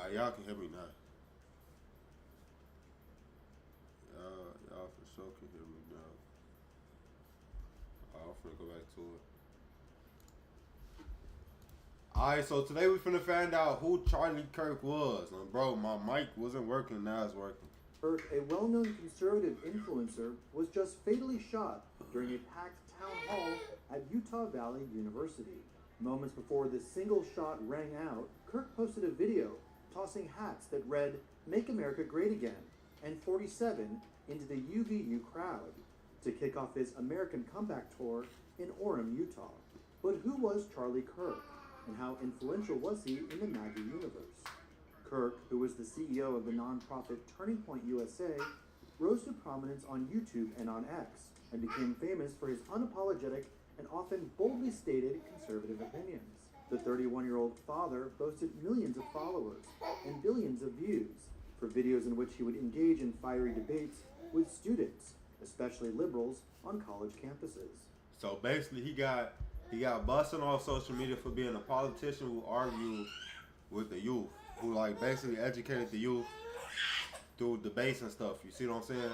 Alright, y'all can hear me now. Y'all for sure can hear me now. I'm finna go back to it. Alright, so today we finna find out who Charlie Kirk was. And bro, my mic wasn't working, now it's working. Kirk, a well-known conservative influencer, was just fatally shot during a packed town hall at Utah Valley University. Moments before this single shot rang out, Kirk posted a video tossing hats that read, "Make America Great Again," and 47 into the UVU crowd to kick off his American Comeback Tour in Orem, Utah. But who was Charlie Kirk, and how influential was he in the MAGA universe? Kirk, who was the CEO of the nonprofit Turning Point USA, rose to prominence on YouTube and on X, and became famous for his unapologetic and often boldly stated conservative opinions. The 31-year-old father boasted millions of followers and billions of views for videos in which he would engage in fiery debates with students, especially liberals, on college campuses. So basically, he got busted on social media for being a politician who argued with the youth, who like basically educated the youth through debates and stuff. You see what I'm saying?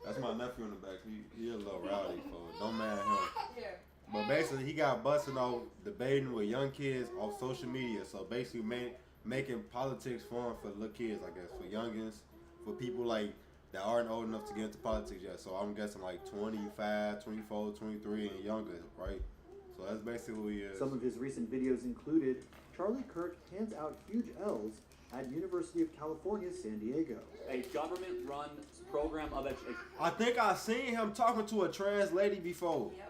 That's my nephew in the back. He a little rowdy, so don't mind him. Yeah. But basically, he got busted off debating with young kids on social media. So basically, making politics fun for little kids, I guess, for youngins, for people like that aren't old enough to get into politics yet. So I'm guessing like 25, 24, 23, and younger, right? So that's basically who he is. Some of his recent videos included Charlie Kirk hands out huge L's at University of California, San Diego. A government-run program of education. I think I seen him talking to a trans lady before. Yep.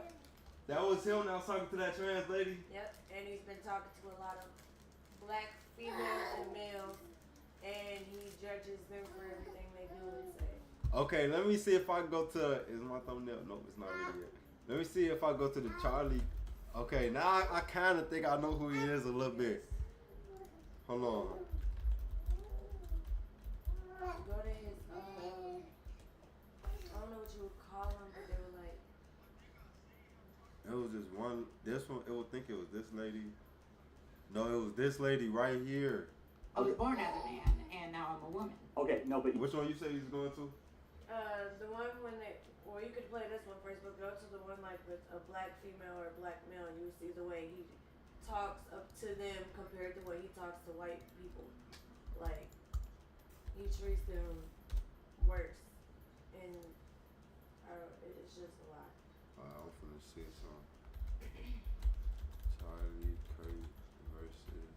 That was him that was talking to that trans lady? Yep. And he's been talking to a lot of black females and males, and he judges them for everything they do and say. Okay, let me see if I go to, is my thumbnail? No, it's not ready yet. Let me see if I go to the Charlie. Okay, now I kind of think I know who he is a little bit. Hold on. Go to his, I don't know what you would call him, but they were like, It was just one, this one, it would think it was this lady. No, it was this lady right here. I was born as a man, and now I'm a woman. Okay, no, but Which one you say he's going to? the one when they, or you could play this one first, but go to the one like with a black female or a black male, and you see the way he talks up to them compared to the way he talks to white people. Like, he treats them worse, and it's just a lot. I'm finna see some. Charlie Kirk versus.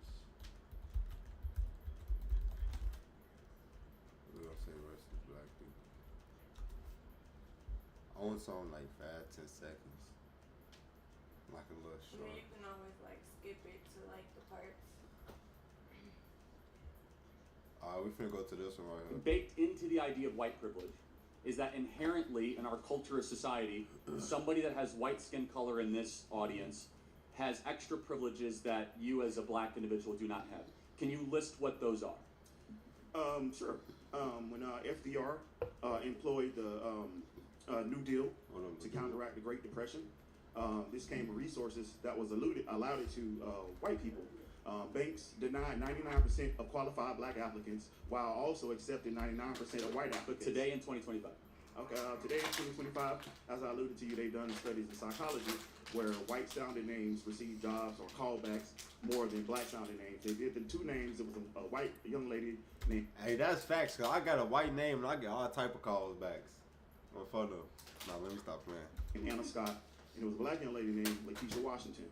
We're gonna say versus black people. I want something like 5-10 seconds. Like a little Yeah, short. you can always like skip it to like the parts. We finna go to this one right here. baked into the idea of white privilege is that inherently in our culture as society, somebody that has white skin color in this audience has extra privileges that you as a black individual do not have. Can you list what those are? Sure. When FDR employed the New Deal to counteract the Great Depression, this came with resources that was allowed it to white people. Banks denied 99% of qualified black applicants while also accepting 99% of white applicants. But today in 2025. Okay, today in 2025, as I alluded to you, they've done studies in psychology where white-sounding names receive jobs or callbacks more than black-sounding names. They did the two names. It was a white young lady named. Hey, that's facts, cause I got a white name and I get all type of calls backs. On photo. Now let me stop playing. And Anna Scott, and it was a black young lady named Lakeisha Washington.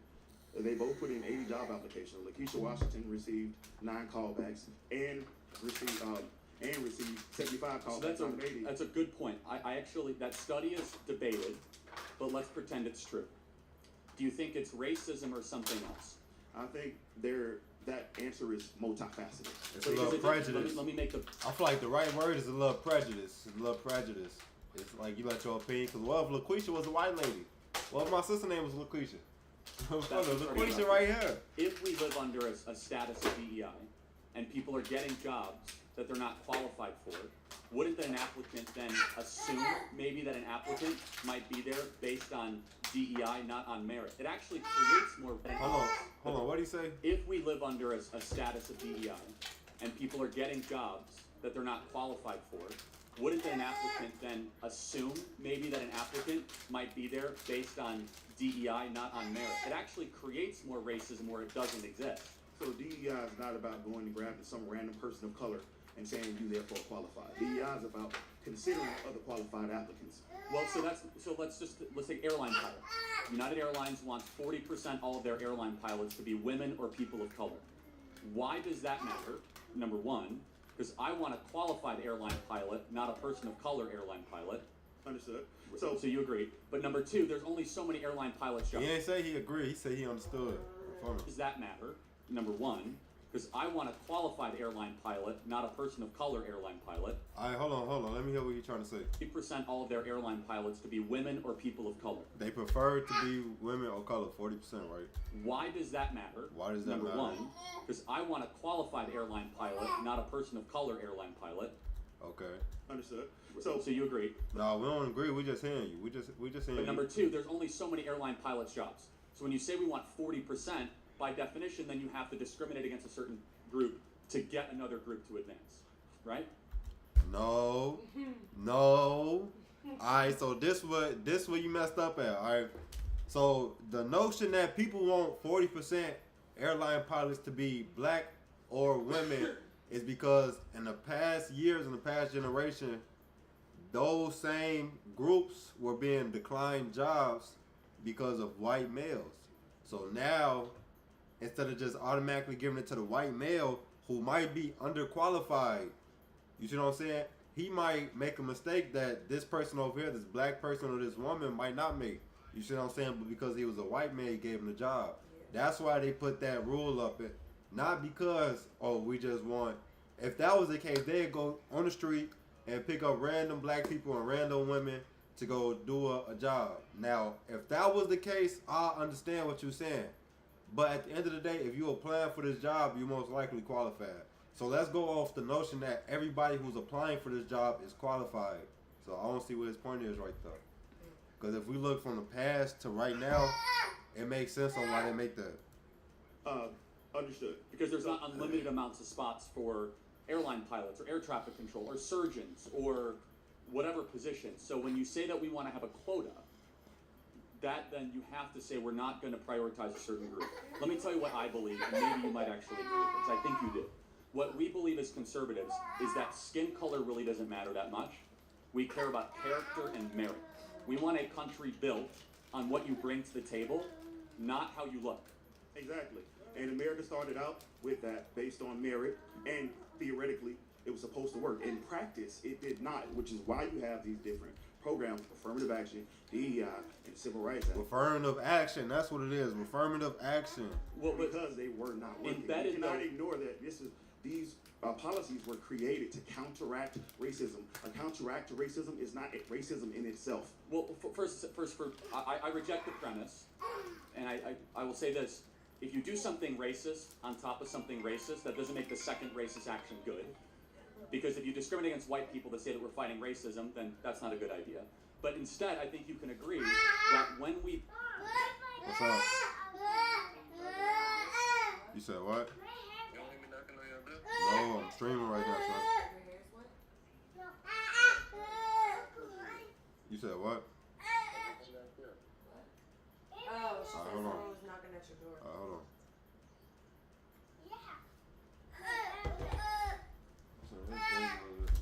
They both put in 80 job applications. Lakeisha Washington received 9 callbacks and received 75 callbacks. So out of 80. that's a good point. I actually, that study is debated, but let's pretend it's true. Do you think it's racism or something else? I think that answer is multifaceted. It's a little prejudice. Let me make the. I feel like the right word is a little prejudice. It's a little prejudice. It's like you let your opinion. Cause what if LaQuisha was a white lady? What if my sister's name was LaQuisha? LaQuisha right here. If we live under a status of DEI and people are getting jobs that they're not qualified for, wouldn't an applicant then assume maybe that an applicant might be there based on DEI, not on merit? It actually creates more. Hold on. What do you say? If we live under a status of DEI and people are getting jobs that they're not qualified for, wouldn't an applicant then assume maybe that an applicant might be there based on DEI, not on merit? It actually creates more racism where it doesn't exist. So DEI is not about going and grabbing some random person of color and saying you therefore qualified. DEI is about considering other qualified applicants. Well, let's take airline pilots. United Airlines wants 40% all of their airline pilots to be women or people of color. Why does that matter? Number one, because I want a qualified airline pilot, not a person of color airline pilot. Understood. So you agree. But number two, there's only so many airline pilots jobs. He ain't say he agreed. He said he understood. Why does that matter? Number one, because I want a qualified airline pilot, not a person of color airline pilot. All right, hold on. Let me hear what you're trying to say. 40% all of their airline pilots to be women or people of color. They prefer to be women or color, 40%, right? Why does that matter? Why does that Number matter? one, because I want a qualified airline pilot, not a person of color airline pilot. Okay. Understood. So you agree. No, we don't agree. We just hearing you. We just hearing But you. number two, there's only so many airline pilots jobs. So when you say we want 40%, by definition, then you have to discriminate against a certain group to get another group to advance, right? No. All right, so this what you messed up at. All right. So the notion that people want 40% airline pilots to be black or women is because in the past years, in the past generation, those same groups were being declined jobs because of white males. So now, instead of just automatically giving it to the white male who might be underqualified, you see what I'm saying? He might make a mistake that this person over here, this black person or this woman might not make. You see what I'm saying? But because he was a white man, he gave him the job. That's why they put that rule up. Not because, we just want. If that was the case, they'd go on the street and pick up random black people and random women to go do a job. Now, if that was the case, I understand what you're saying. But at the end of the day, if you're applying for this job, you're most likely qualified. So let's go off the notion that everybody who's applying for this job is qualified. So I don't see what his point is right there. Because if we look from the past to right now, it makes sense on why they make that. Understood. Because there's not unlimited amounts of spots for airline pilots or air traffic control or surgeons or whatever position. So when you say that we want to have a quota, that then you have to say we're not going to prioritize a certain group. Let me tell you what I believe, and maybe you might actually agree with this. I think you do. What we believe as conservatives is that skin color really doesn't matter that much. We care about character and merit. We want a country built on what you bring to the table, not how you look. Exactly. And America started out with that based on merit, and theoretically, it was supposed to work. In practice, it did not, which is why you have these different programs, affirmative action, DEI, and Civil Rights Act. Affirmative action, that's what it is. Affirmative action. Well, because they were not working. Embedded, You cannot though- ignore that these policies were created to counteract racism. A counteract to racism is not racism in itself. Well, I reject the premise, and I will say this. If you do something racist on top of something racist, that doesn't make the second racist action good. Because if you discriminate against white people that say that we're fighting racism, then that's not a good idea. But instead, I think you can agree that when we... What's up? You said what? No, I'm streaming right now, son. You said what? Oh, she said hold on. someone was knocking at your door. Hold on.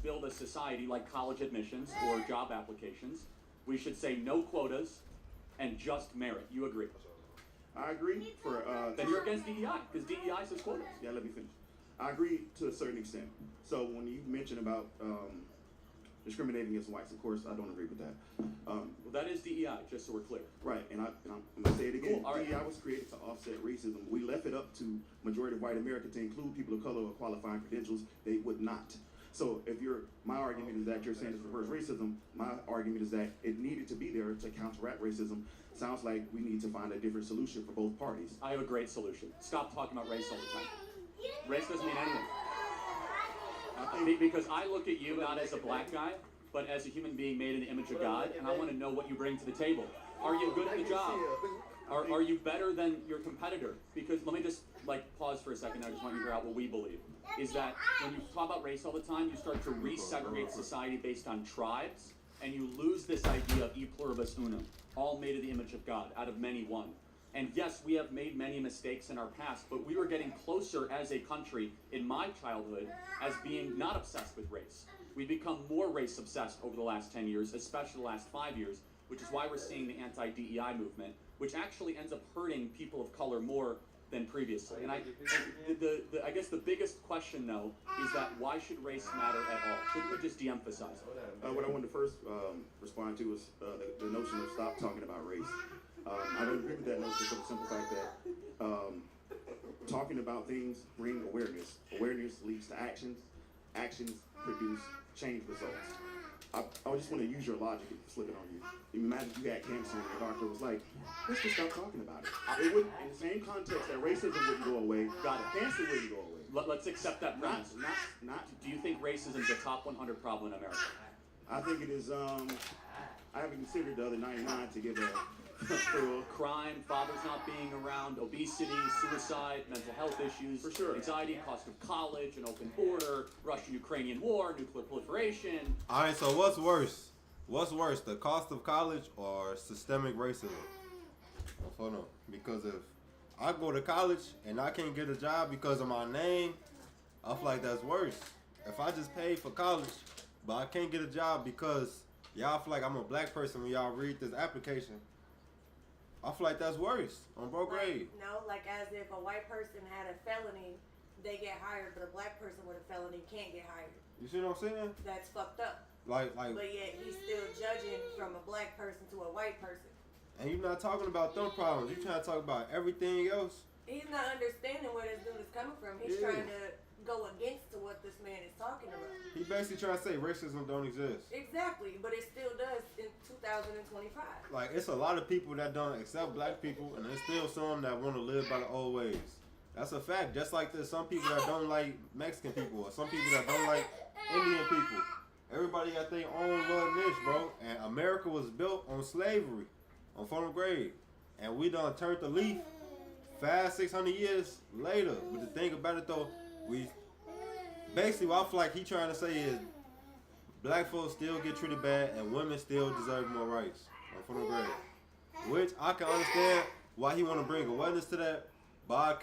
build a society like college admissions or job applications, we should say no quotas and just merit. You agree? I agree for Then you're against DEI, because DEI says quotas. Yeah, let me finish. I agree to a certain extent. So when you mention about discriminating against whites, of course, I don't agree with that. Well, that is DEI, just so we're clear. Right, and I'm going to say it again. Cool, all right. DEI was created to offset racism. We left it up to majority of white America to include people of color with qualifying credentials. They would not. So if my argument is that you're saying it's reverse racism, my argument is that it needed to be there to counteract racism. Sounds like we need to find a different solution for both parties. I have a great solution. Stop talking about race all the time. Race doesn't mean anything. Because I look at you not as a black guy, but as a human being made in the image of God, and I want to know what you bring to the table. Are you good at the job? Are you better than your competitor? Because let like, pause for a second. I just want you to hear out what we believe. Is that when you talk about race all the time, you start to resegregate society based on tribes, and you lose this idea of e pluribus unum, all made in the image of God, out of many one. And yes, we have made many mistakes in our past, but we were getting closer as a country in my childhood as being not obsessed with race. We've become more race obsessed over the last 10 years, especially the last 5 years, which is why we're seeing the anti-DEI movement, which actually ends up hurting people of color more than previously. And I guess the biggest question, though, is that why should race matter at all? Shouldn't we just de-emphasize it? What I wanted to first respond to was the notion of stop talking about race. I don't agree with that notion for the simple fact that talking about things bring awareness. Awareness leads to actions. Actions produce change results. I just want to use your logic and flip it on you. Imagine you had cancer and your doctor was like, let's just stop talking about it. It wouldn't, in the same context that racism wouldn't go away, cancer wouldn't go away. Let's accept that premise. Not. Do you think racism is a top 100 problem in America? I think it is. I haven't considered the other 99 to give a. Crime, fathers not being around, obesity, suicide, mental health issues, for sure, anxiety, cost of college, an open border, Russian-Ukrainian war, nuclear proliferation. All right, so what's worse? What's worse, the cost of college or systemic racism? Hold on, because if I go to college and I can't get a job because of my name, I feel like that's worse. If I just paid for college, but I can't get a job because y'all feel like I'm a black person when y'all read this application, I feel like that's worse on bro grade. No, like as if a white person had a felony, they get hired, but a black person with a felony can't get hired. You see what I'm saying? That's fucked up. Like. But yet he's still judging from a black person to a white person. And you're not talking about them problems. You're trying to talk about everything else. He's not understanding where this dude is coming from. He's trying to go against to what this man is talking about. He basically trying to say racism don't exist. Exactly, but it still does in 2025. Like, it's a lot of people that don't accept black people, and there's still some that want to live by the old ways. That's a fact. Just like there's some people that don't like Mexican people, or some people that don't like Indian people. Everybody got their own little niche, bro. And America was built on slavery, on farm grade. And we done turned the leaf 500-600 years later. But the thing about it, though, basically what I feel like he trying to say is black folks still get treated bad and women still deserve more rights on farm grade. Which I can understand why he want to bring awareness to that. But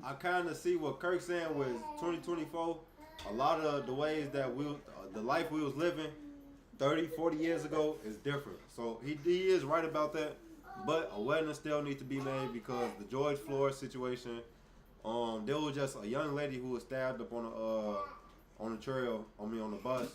I kind of see what Kirk's saying with 2024. A lot of the ways that the life we was living 30, 40 years ago is different. So he is right about that. But awareness still needs to be made because the George Floyd situation, there was just a young lady who was stabbed up on the trail, on the bus,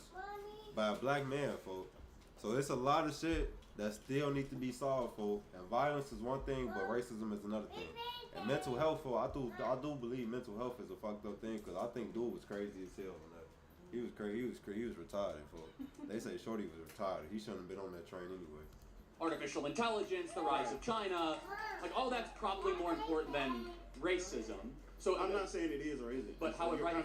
by a black man, folks. So it's a lot of shit that still needs to be solved, folks. And violence is one thing, but racism is another thing. And mental health, folks, I do believe mental health is a fucked up thing because I think dude was crazy as hell on that. He was crazy. He was retarded, folks. They say Shorty was retarded. He shouldn't have been on that train anyway. Artificial intelligence, the rise of China, like all that's probably more important than racism. So I'm not saying it is or isn't. But however, I'm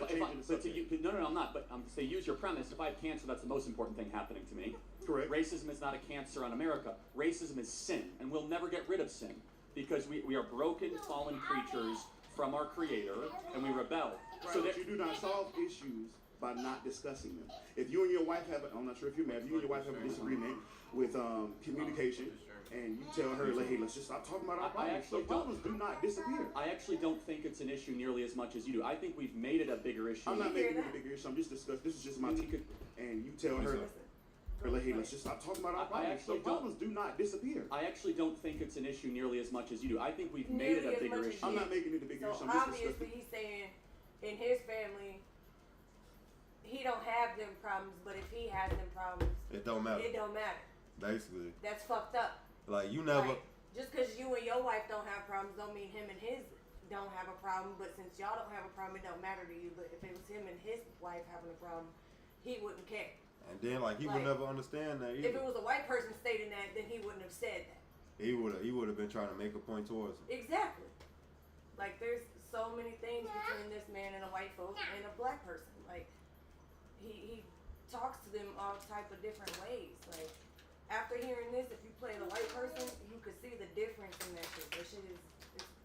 not. But to use your premise, if I have cancer, that's the most important thing happening to me. Correct. Racism is not a cancer on America. Racism is sin, and we'll never get rid of sin because we are broken, fallen creatures from our Creator, and we rebel. Right, So that you do not solve issues by not discussing them. If you and your wife I'm not sure if you're married, if you and your wife have a disagreement with communication, and you tell her, like, hey, let's just stop talking about our problems. The problems do not disappear. I actually don't think it's an issue nearly as much as you do. I think we've made it a bigger issue. I'm not making it a bigger issue. I'm just discussing. This is just my take. And you tell her, like, hey, let's just stop talking about our problems. The problems do not disappear. I actually don't think it's an issue nearly as much as you do. I think we've made it a bigger issue. I'm not making it a bigger issue. So obviously he's saying in his family, he don't have them problems, but if he has them problems, it don't matter. It don't matter. Basically. That's fucked up. Like, you never. Like, just because you and your wife don't have problems don't mean him and his don't have a problem. But since y'all don't have a problem, it don't matter to you. But if it was him and his wife having a problem, he wouldn't care. And then, like, he would never understand that either. If it was a white person stating that, then he wouldn't have said that. He would have been trying to make a point towards him. Exactly. Like, there's so many things between this man and a white folk and a black person. Like, he talks to them all type of different ways. Like, after hearing this, if you play the white person, you could see the difference in that shit. That shit is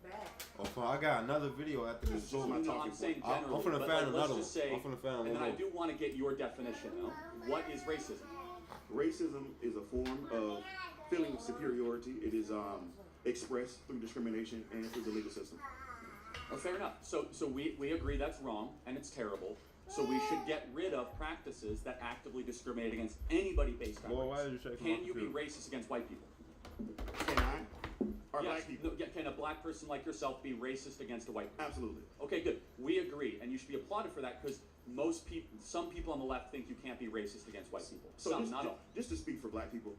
bad. Oh, fine. I got another video after this. This is my No, talking I'm saying point. generally. I'm finna but find let's another just one. say, I'm finna find and one then I more. do want to get your definition though. What is racism? Racism is a form of feeling of superiority. It is expressed through discrimination and through the legal system. Oh, fair enough. So we agree that's wrong and it's terrible. So we should get rid of practices that actively discriminate against anybody based on Boy, why race. did you shake my Can you be computer? racist against white people? Can I? Or Yes. black people? No, can a black person like yourself be racist against a white person? Absolutely. Okay, good. We agree, and you should be applauded for that because some people on the left think you can't be racist against white people. So Some, just, not all. just to speak for black people,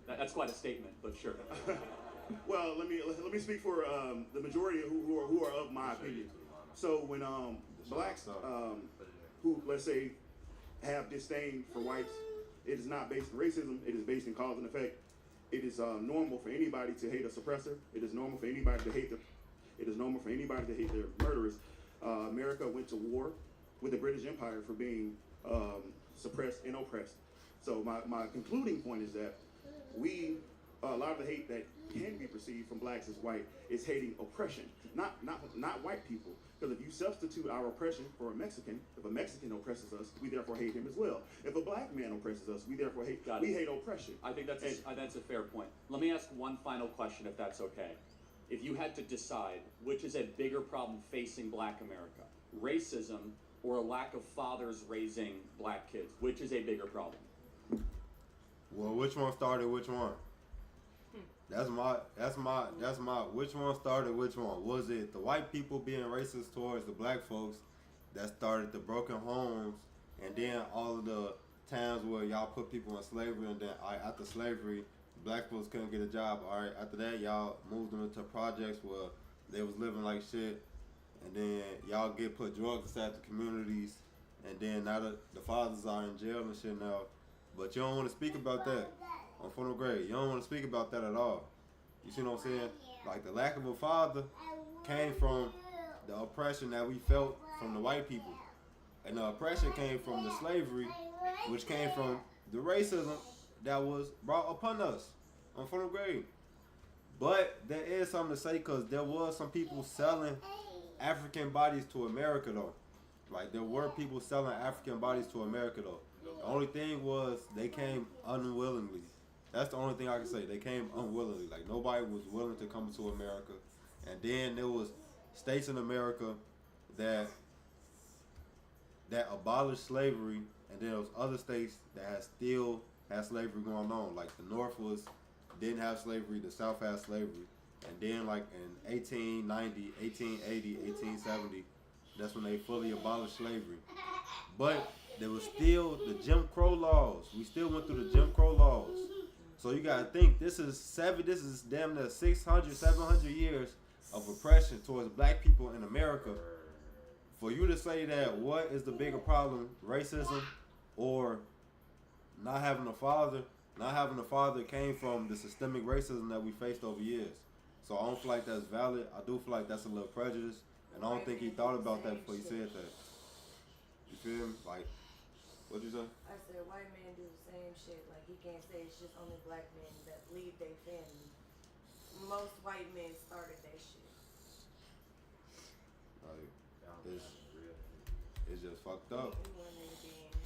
That's quite a statement, but sure. well, let me speak for the majority who are of my opinion. So when blacks who let's say have disdain for whites, it is not based in racism. It is based in cause and effect. It is normal for anybody to hate a suppressor. It is normal for anybody to hate It is normal for anybody to hate their murderers. America went to war with the British Empire for being suppressed and oppressed. So my concluding point is that a lot of the hate that can be perceived from blacks as white is hating oppression, not white people. Because if you substitute our oppression for a Mexican, if a Mexican oppresses us, we therefore hate him as well. If a black man oppresses us, we therefore hate oppression. I think that's a fair point. Let me ask one final question, if that's okay. If you had to decide which is a bigger problem facing black America, racism or a lack of fathers raising black kids, which is a bigger problem? Well, which one started which one? That's my which one started which one? Was it the white people being racist towards the black folks that started the broken homes, and then all of the times where y'all put people in slavery, and then after slavery black folks couldn't get a job. All right, after that y'all moved them into projects where they was living like shit, and then y'all get put drugs inside the communities, and then now the fathers are in jail and shit now. But you don't want to speak about that on funnel grade. You don't want to speak about that at all. You see what I'm saying? Like the lack of a father came from the oppression that we felt from the white people. And the oppression came from the slavery, which came from the racism that was brought upon us on funnel grade. But there is something to say, because there was some people selling African bodies to America though. Like there were people selling African bodies to America though. The only thing was they came unwillingly. That's the only thing I can say. They came unwillingly. Like nobody was willing to come to America. And then there was states in America that abolished slavery, and then there was other states that still had slavery going on. Like the North didn't have slavery, the South had slavery. And then like in 1890, 1880, 1870, that's when they fully abolished slavery. But there was still the Jim Crow laws. We still went through the Jim Crow laws. So you gotta think, this is damn near 600, 700 years of oppression towards black people in America. For you to say that, what is the bigger problem, racism or not having a father? Not having a father came from the systemic racism that we faced over years. So I don't feel like that's valid. I do feel like that's a little prejudice, and I don't think he thought about that before he said that. You feel me? Like, what'd you say? I said white men do the same shit. Like he can't say it's just only black men that leave their family. Most white men started that shit. Like, it's just fucked up.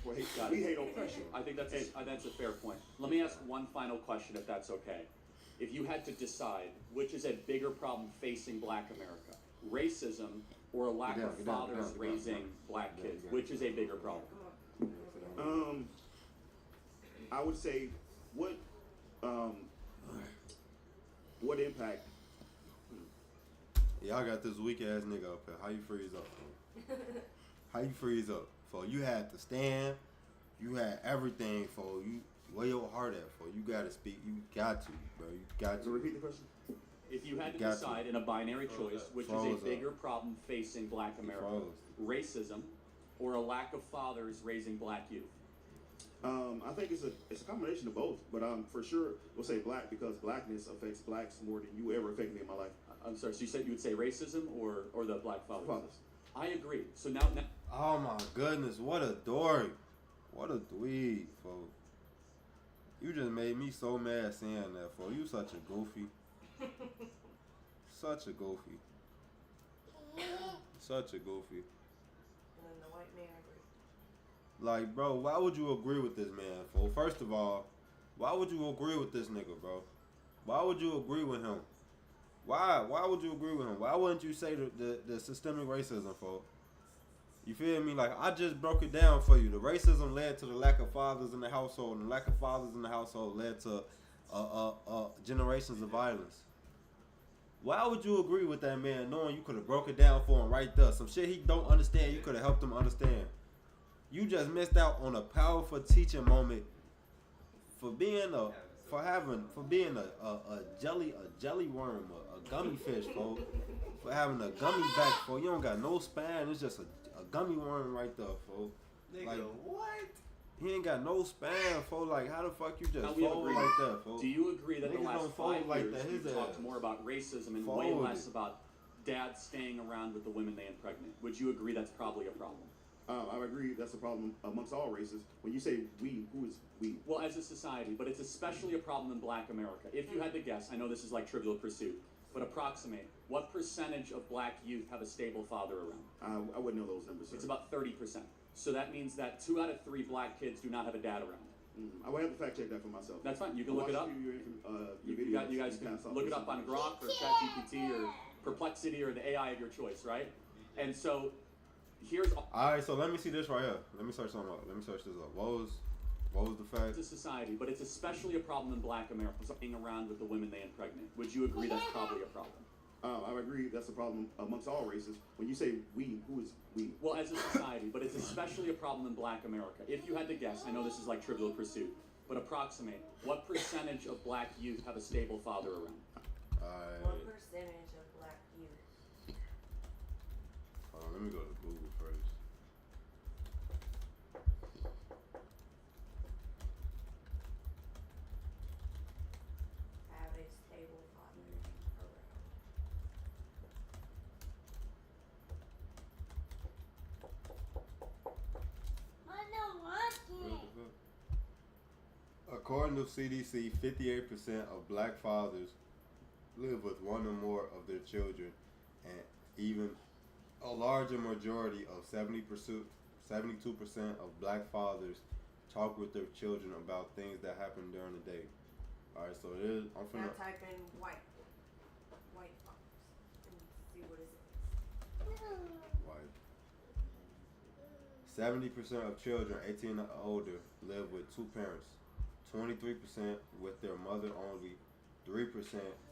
Well, we hate oppression. I think that's a fair point. Let me ask one final question, if that's okay. If you had to decide which is a bigger problem facing black America, racism or a lack of fathers raising black kids, which is a bigger problem? I would say what impact? Y'all got this weak ass nigga up here. How you freeze up? How you freeze up? For you had to stand, you had everything for you. Where your heart at? For you gotta speak. You got to, bro. You got So to. repeat the question. If you had to decide in a binary choice, which is a bigger problem facing black America, racism or a lack of fathers raising black youth? I think it's a combination of both, but for sure we'll say black because blackness affects blacks more than you ever affected me in my life. I'm sorry, so you said you would say racism or the black fathers? Fathers. I agree. So now Oh my goodness, what a dork. What a dweeb, folks. You just made me so mad saying that, folks. You such a goofy. Such a goofy. Such a goofy. And then the white man agreed. Like, bro, why would you agree with this man? Well, first of all, why would you agree with this nigga, bro? Why would you agree with him? Why would you agree with him? Why wouldn't you say the systemic racism, folks? You feel me? Like, I just broke it down for you. The racism led to the lack of fathers in the household, and the lack of fathers in the household led to generations of violence. Why would you agree with that man knowing you could have broke it down for him right there? Some shit he don't understand, you could have helped him understand. You just missed out on a powerful teaching moment for being a jelly worm, a gummy fish, folks. For having a gummy back, folks. You don't got no spine. It's just a gummy worm right there, folks. Nigga, Like, what? he ain't got no spine, folks. Like, how the fuck you just Now we have fold agreed. like that, folks? Do you agree that Niggas the last don't fold 5 like years that. we've His talked ass. more about racism and way Folded. less about dads staying around with the women they impregnate? Would you agree that's probably a problem? I agree that's a problem amongst all races. When you say we, who is we? Well, as a society, but it's especially a problem in Black America. If you had to guess, I know this is like Trivial Pursuit, but approximate, what percentage of Black youth have a stable father around? I wouldn't know those numbers, sir. It's about 30%. So that means that 2 out of 3 Black kids do not have a dad around. I would have to fact check that for myself. That's fine. You can I'll look it watch up. your You guys videos can and pass off look it this up on information. Grok or ChatGPT or Perplexity or the AI of your choice, right? And so here's Alright, so let me see this right here. Let me search something up. Let me search this up. What was the fact? to society, but it's especially a problem in Black America, staying around with the women they impregnate. Would you agree that's probably a problem? I agree that's a problem amongst all races. When you say we, who is we? Well, as a society, but it's especially a problem in Black America. If you had to guess, I know this is like Trivial Pursuit, but approximate, what percentage of Black youth have a stable father around? Alright. What percentage of Black youth? Hold on, let me go to Google first. Have a stable father around? According to CDC, 58% of Black fathers live with one or more of their children, and even a larger majority of 72% of Black fathers talk with their children about things that happen during the day. All right, so it is. I'm Now finna. type in white fathers and see what it says. White. 70% of children 18 and older live with 2 parents. 23% with their mother only. 3%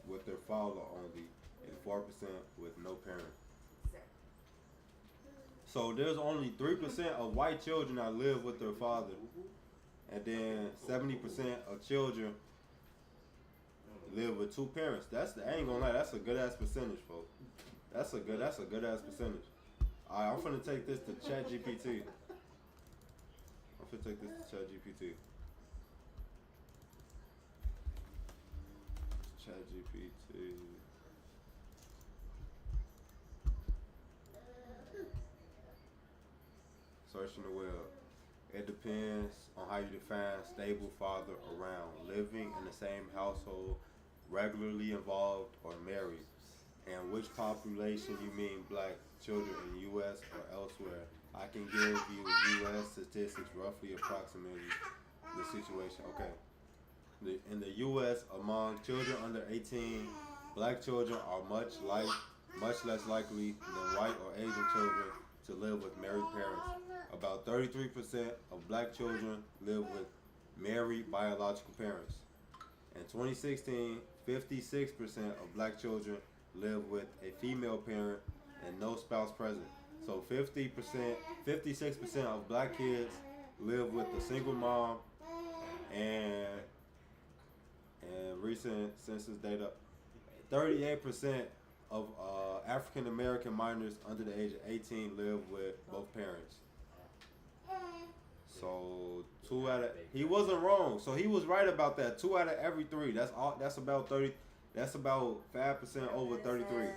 with their father only, and 4% with no parent. So there's only 3% of white children that live with their father, and then 70% of children live with 2 parents. I ain't gonna lie, that's a good ass percentage, folks. That's a good ass percentage. Alright, I'm finna take this to ChatGPT. ChatGPT. Searching the web. It depends on how you define stable father around. Living in the same household, regularly involved, or married. And which population you mean Black children in U.S. or elsewhere. I can give you U.S. statistics roughly approximating the situation. Okay. In the U.S., among children under 18, Black children are much less likely than white or Asian children to live with married parents. About 33% of Black children live with married biological parents. In 2016, 56% of Black children live with a female parent and no spouse present. So 56% of Black kids live with a single mom, and recent census data, 38% of African American minors under the age of 18 live with both parents. So he wasn't wrong. So he was right about that. 2 out of every 3. That's about 30. That's about 5% over 33. At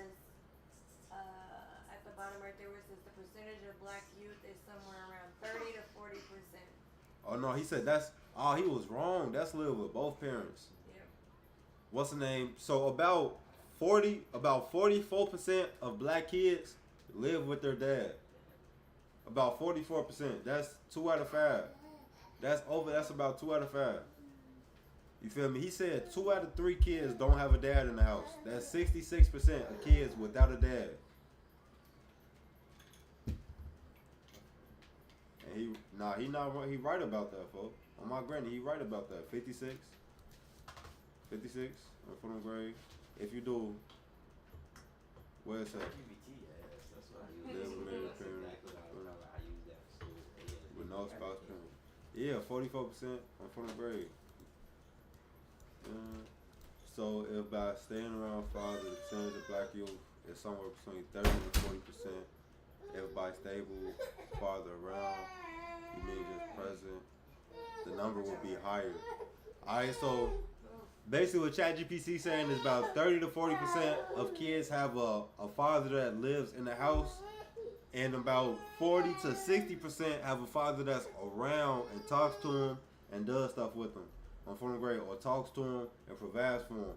the bottom right there where it says the percentage of Black youth is somewhere around 30 to 40%. Oh no, he said he was wrong. That's live with both parents. Yep. What's the name? So about about 44% of black kids live with their dad. About 44%. That's 2 out of 5. That's about 2 out of 5. You feel me? He said 2 out of 3 kids don't have a dad in the house. That's 66% of kids without a dad. And he right about that, folks. On my granny, he right about that. 56 for them grade. If you do, where is that? That's what I use. Live with married That's parents. exactly what I use that for school. With no spouse parent. Yeah, 44% on front of grade. So if by staying around father, the percentage of black youth is somewhere between 30 to 40%. If by stable father around, you mean just present, the number will be higher. Alright, so basically what ChatGPT saying is about 30 to 40% of kids have a father that lives in the house, and about 40 to 60% have a father that's around and talks to him and does stuff with him on phone grade, or talks to him and provides for him.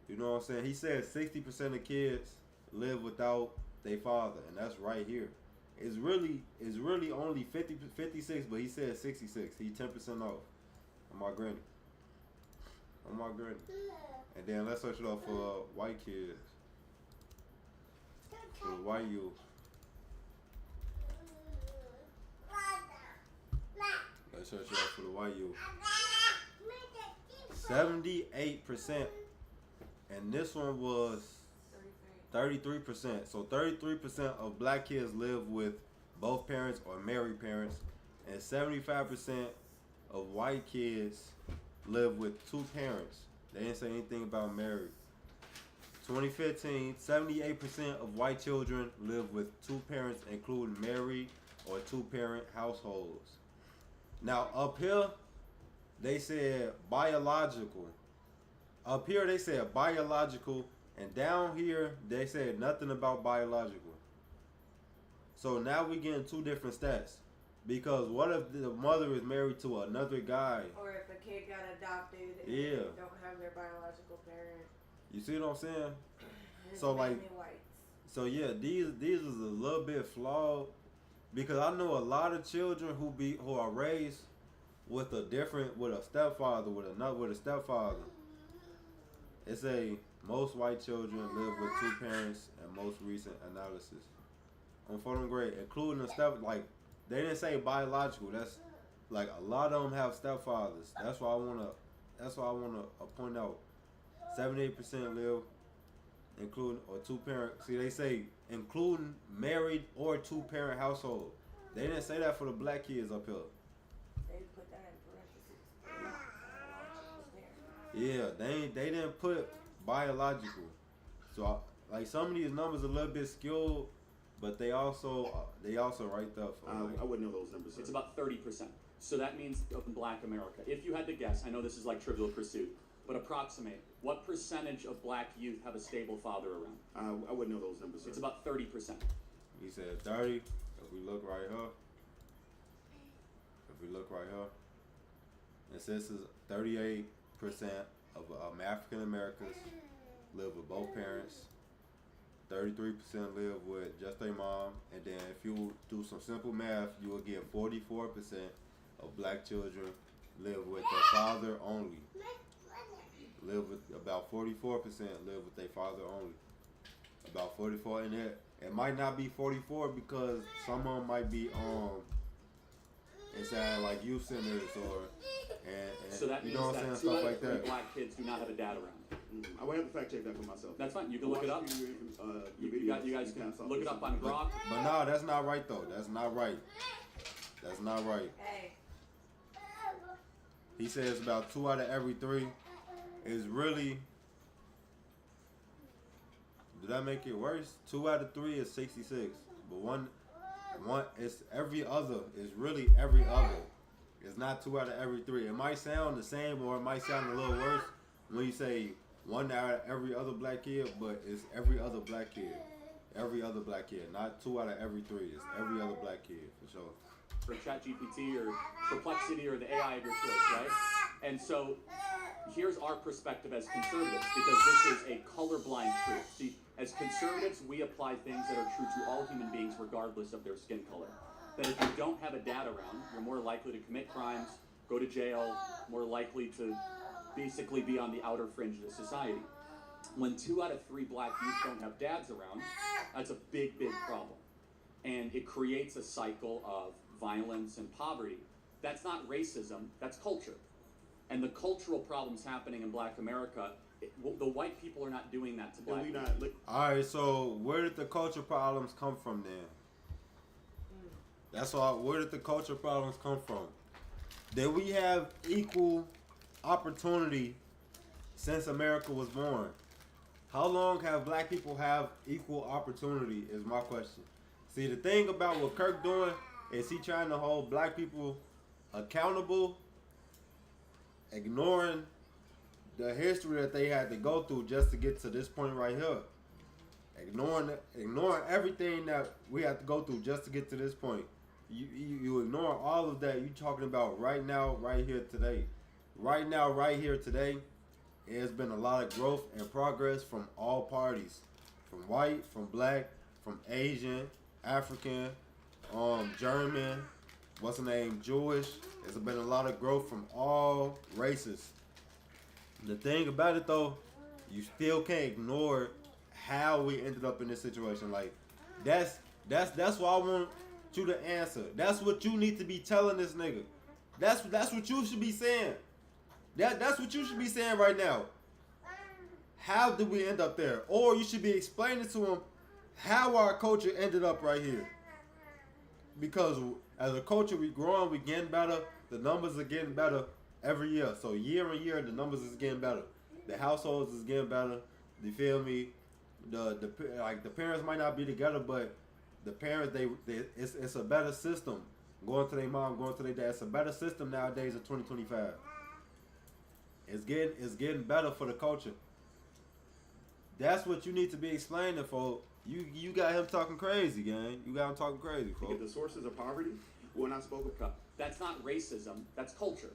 You know what I'm saying? He said 60% of kids live without their father, and that's right here. It's really only 56, but he said 66. He 10% off on my granny. On my granny. And then let's search it up for white kids. For the white youth. Let's search it up for the white youth. 78%. And this one was 33%. So 33% of black kids live with both parents or married parents, and 75% of white kids live with 2 parents. They didn't say anything about married. 2015, 78% of white children live with 2 parents, including married or 2-parent households. Now up here, they said biological. Up here they said biological. And down here, they said nothing about biological. So now we getting 2 different stats. Because what if the mother is married to another guy? Or if a kid got adopted and Yeah. they don't have their biological parent. You see what I'm saying? It's So, like- mainly whites. So yeah, these is a little bit flawed. Because I know a lot of children who are raised with a stepfather, with a stepfather. It's most white children live with 2 parents in most recent analysis. On photo grade, including like they didn't say biological. That's like a lot of them have stepfathers. That's why I wanna point out 78% live including or 2-parent. See, they say including married or 2-parent household. They didn't say that for the black kids up here. They put that in parentheses. Yeah, they didn't put biological. So like some of these numbers are a little bit skewed, but they also right there for I wouldn't know those numbers, sir. It's about 30%. So that means of Black America. If you had to guess, I know this is like Trivial Pursuit, but approximate, what percentage of black youth have a stable father around? I wouldn't know those numbers, sir. It's about 30%. He said 30. If we look right here, it says 38% of African Americans live with both parents. 33% live with just their mom, and then if you do some simple math, you will get 44% of black children live with their father only. About 44% live with their father only. About 44, and it might not be 44 because some of them might be inside like youth centers and So that you means know what I'm that saying, 2 stuff out like of 3 that. black kids do not have a dad around. I will have to fact check that for myself. That's fine. You can look it up. You guys can look it up on Grok. But no, that's not right though. That's not right. Hey, He says about 2 out of every 3 is really. Did that make it worse? 2 out of 3 is 66, but one is every other. Is really every other. It's not 2 out of every 3. It might sound the same, or it might sound a little worse when you say 1 out of every other black kid, but it's every other black kid. Every other black kid, not 2 out of every 3. It's every other black kid for sure. For ChatGPT or Perplexity or the AI of your choice, right? And so here's our perspective as conservatives, because this is a colorblind truth. See, as conservatives, we apply things that are true to all human beings regardless of their skin color. That if you don't have a dad around, you're more likely to commit crimes, go to jail, more likely to basically be on the outer fringe of society. When 2 out of 3 black youth don't have dads around, that's a big, big problem. And it creates a cycle of violence and poverty. That's not racism, that's culture. And the cultural problems happening in black America, the white people are not doing that to black people. Alright, so where did the culture problems come from then? That's all. Where did the culture problems come from? Did we have equal opportunity since America was born? How long have black people have equal opportunity is my question. See, the thing about what Kirk doing is he trying to hold black people accountable, ignoring the history that they had to go through just to get to this point right here. Ignoring everything that we have to go through just to get to this point. You ignore all of that. You talking about right now, right here today. Right now, right here today, there's been a lot of growth and progress from all parties. From white, from black, from Asian, African, German, what's the name, Jewish. There's been a lot of growth from all races. The thing about it though, you still can't ignore how we ended up in this situation. Like, that's what I want you to answer. That's what you need to be telling this nigga. That's what you should be saying. That's what you should be saying right now. How did we end up there? Or you should be explaining to him how our culture ended up right here. Because as a culture, we growing, we getting better. The numbers are getting better every year. So year on year, the numbers is getting better. The households is getting better. You feel me? The parents might not be together, but the parents it's a better system. Going to their mom, going to their dad. It's a better system nowadays in 2025. It's getting better for the culture. That's what you need to be explaining, folks. You got him talking crazy, gang. You got him talking crazy, folks. The sources of poverty, when I spoke of, that's not racism, that's culture.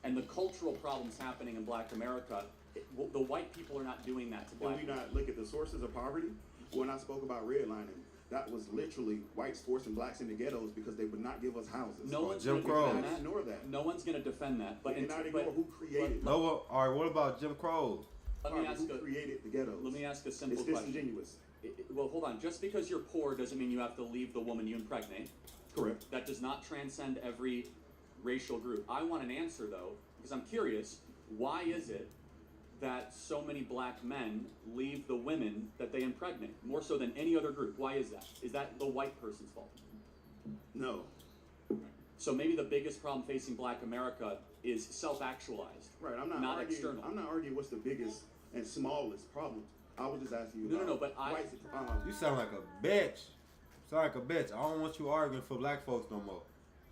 And the cultural problems happening in black America, the white people are not doing that to black people. Can we not look at the sources of poverty? When I spoke about redlining, that was literally whites forcing blacks into ghettos because they would not give us houses. No one's Jim going to Crow. defend that. Ignore that. No one's going to defend that. But not ignore who created No, all right, what about Jim Crow? who created the ghettos. Let me ask a simple It's question. disingenuous. Well, hold on. Just because you're poor doesn't mean you have to leave the woman you impregnate. Correct. That does not transcend every racial group. I want an answer, though, because I'm curious. Why is it that so many black men leave the women that they impregnate, more so than any other group? Why is that? Is that the white person's fault? No. So maybe the biggest problem facing black America is self-actualized. Right. I'm not arguing, external. I'm not arguing what's the biggest and smallest problem. I was just asking you. No, but whites, You sound like a bitch. Sound like a bitch. I don't want you arguing for black folks no more.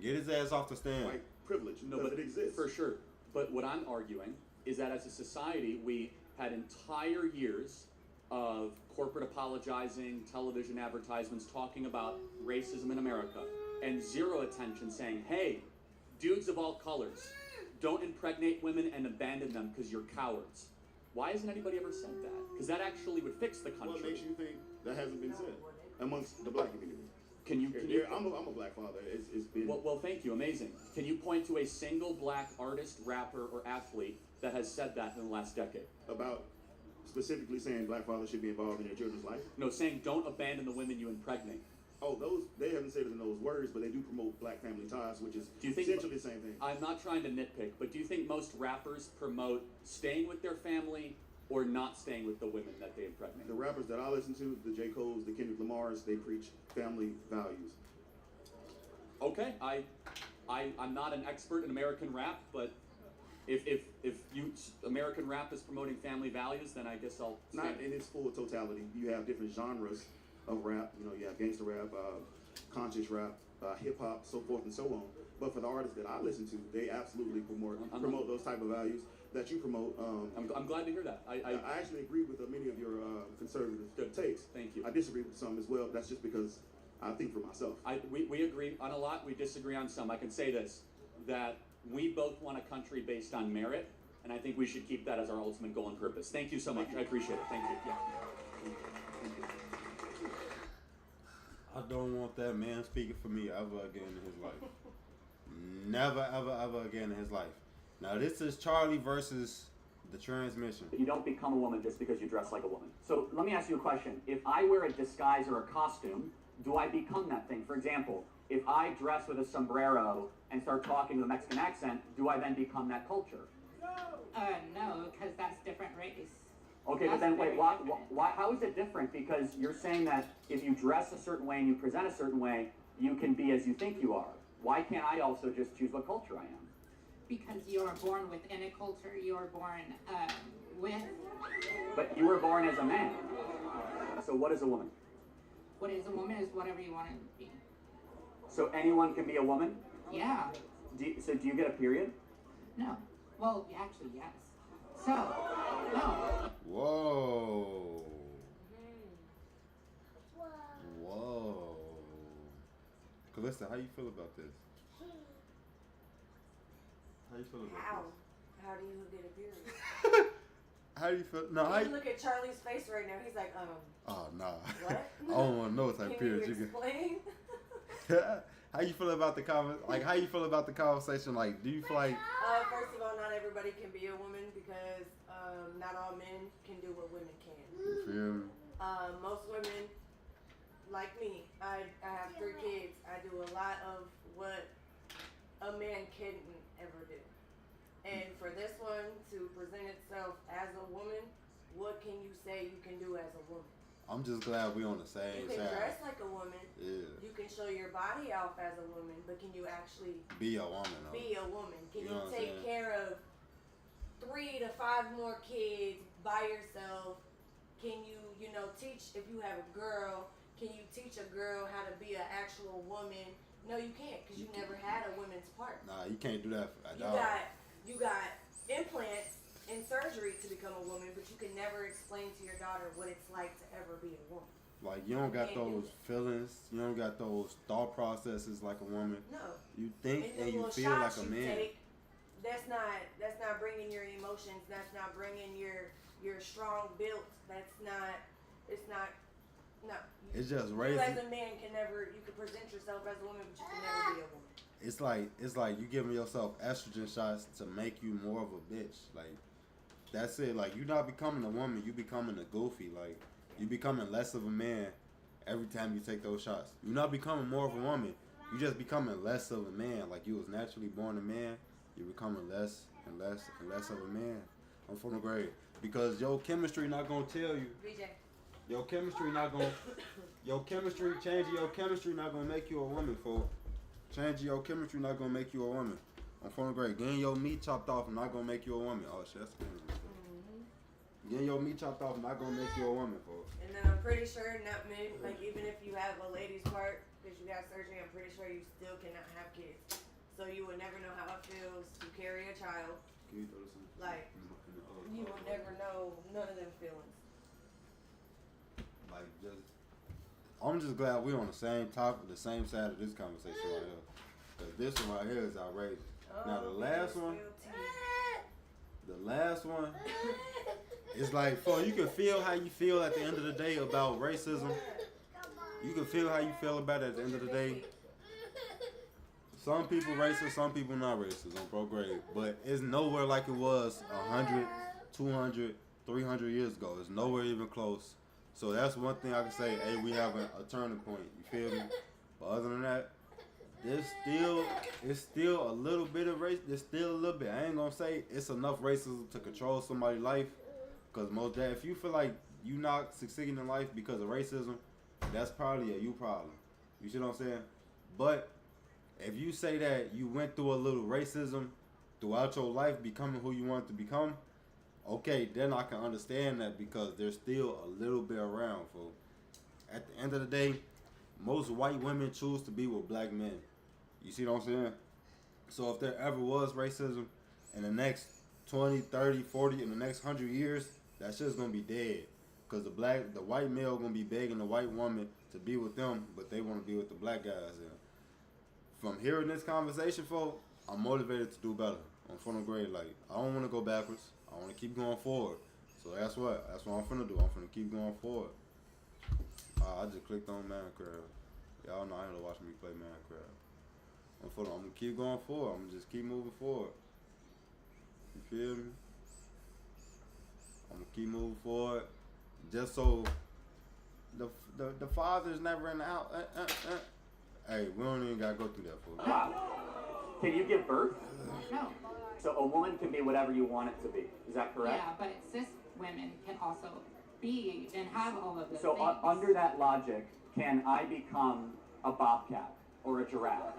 Get his ass off the stand. white privilege. No, because but it exists. for sure. But what I'm arguing is that as a society, we had entire years of corporate apologizing, television advertisements talking about racism in America, and zero attention saying, hey, dudes of all colors, don't impregnate women and abandon them because you're cowards. Why hasn't anybody ever said that? Because that actually would fix the country. What makes you think that hasn't been said amongst the black community? I'm a black father. It's been. Well, thank you. Amazing. Can you point to a single black artist, rapper, or athlete that has said that in the last decade? About specifically saying black fathers should be involved in their children's life? No, saying don't abandon the women you impregnate. Oh, they haven't said it in those words, but they do promote black family ties, which is essentially the same thing. I'm not trying to nitpick, but do you think most rappers promote staying with their family or not staying with the women that they impregnate? The rappers that I listen to, the J. Cole's, the Kendrick Lamar's, they preach family values. Okay, I'm not an expert in American rap, but if American rap is promoting family values, then I guess I'll Not in its full totality. You have different genres of rap. You know, you have gangster rap, conscious rap, hip hop, so forth and so on. But for the artists that I listen to, they absolutely promote those type of values that you promote. I'm glad to hear that. I actually agree with many of your conservative takes. Thank you. I disagree with some as well. That's just because I think for myself. We agree on a lot. We disagree on some. I can say this, that we both want a country based on merit And I think we should keep that as our ultimate goal and purpose. Thank you so much. I appreciate it. Thank you. Yeah. Thank you. I don't want that man speaking for me ever again in his life. Never, ever, ever again in his life. Now this is Charlie versus the transmission. You don't become a woman just because you dress like a woman. So let me ask you a question. If I wear a disguise or a costume, do I become that thing? For example, if I dress with a sombrero and start talking with a Mexican accent, do I then become that culture? No, because that's different race. Okay, but That's then wait, very why, different. why, how is it different? Because you're saying that if you dress a certain way and you present a certain way, you can be as you think you are. Why can't I also just choose what culture I am? Because you're born within a culture, you're born with. But you were born as a man. So what is a woman? What is a woman is whatever you want to be. So anyone can be a woman? Yeah. So do you get a period? No. Well, actually, yes. So, no. Whoa. Whoa. Calista, how you feel about this? How you feel about How? this? How do you get a period? How you feel? No, how You you, look at Charlie's face right now. He's like, oh nah. what? I don't want to know what type of Can you period you explain? get. How you feel about the how you feel about the conversation? Like, do you feel like First of all, not everybody can be a woman because not all men can do what women can. you feel me? Most women, like me, I have 3 kids. I do a lot of what a man couldn't ever do. And for this one to present itself as a woman, what can you say you can do as a woman? I'm just glad we on the same You can side. dress like a woman. Yeah. You can show your body off as a woman, but can you actually Be a woman. Though. be a woman? Can You know you what I'm take saying? care of 3 to 5 more kids by yourself? Can you, teach, if you have a girl, can you teach a girl how to be an actual woman? No, you can't, because you never had a women's part. Nah, you can't do that at You all. got implants and surgery to become a woman, but you can never explain to your daughter what it's like to ever be a woman. Like, you don't got Can't do those feelings. You don't got those thought processes like a woman. No. You think the and you little feel like shots a you man. take, that's not bringing your emotions. That's not bringing your strong built. It's not. No. It's just You raising. as a man can never. You can present yourself as a woman, but you can never be a woman. It's like you giving yourself estrogen shots to make you more of a bitch. Like, that's it. Like, you're not becoming a woman. You becoming a goofy. Like, you becoming less of a man every time you take those shots. You're not becoming more of a woman. You just becoming less of a man. Like, you was naturally born a man. You're becoming less and less and less of a man. I'm from the grade. Because your chemistry not gonna tell you. BJ. Your chemistry not gonna. Changing your chemistry not gonna make you a woman, folks. Changing your chemistry not gonna make you a woman. I'm from the grade. Getting your meat chopped off not gonna make you a woman. Oh shit, that's Getting your meat chopped off not gonna make you a woman, folks. And then I'm pretty sure not many, like even if you have a lady's part because you got surgery, I'm pretty sure you still cannot have kids. So you would never know how it feels to carry a child. Can you throw this in? Like, you will never know none of them feelings. Like, I'm just glad we're on the same topic, the same side of this conversation right here. Cause this one right here is outrageous. Now the last one, it's like, you can feel how you feel at the end of the day about racism. You can feel how you feel about it at the end of the day. Some people racist, some people not racist on pro grade. But it's nowhere like it was 100, 200, 300 years ago. It's nowhere even close. So that's one thing I can say, hey, we have a turning point. You feel me? But other than that, it's still a little bit of race. There's still a little bit. I ain't gonna say it's enough racism to control somebody's life. Cause if you feel like you not succeeding in life because of racism, that's probably a you problem. You see what I'm saying? But if you say that you went through a little racism throughout your life, becoming who you want to become, okay, then I can understand that because there's still a little bit around, folks. At the end of the day, most white women choose to be with black men. You see what I'm saying? So if there ever was racism in the next 20, 30, 40, in the next 100 years, that shit's gonna be dead. Cause the white male gonna be begging the white woman to be with them, but they wanna be with the black guys. And from hearing this conversation, folks, I'm motivated to do better. I'm finna grade. Like, I don't want to go backwards. I want to keep going forward. So that's what I'm finna do. I'm finna keep going forward. I just clicked on Minecraft. Y'all know I ain't gonna watch me play Minecraft. I'm gonna keep going forward. I'm gonna just keep moving forward. You feel me? I'm gonna keep moving forward. Just so the father's never in the house. Hey, we don't even gotta go through that, fool. Wow. Can you give birth? No. So a woman can be whatever you want it to be. Is that correct? Yeah, but cis women can also be and have all of the So things. under that logic, can I become a bobcat or a giraffe?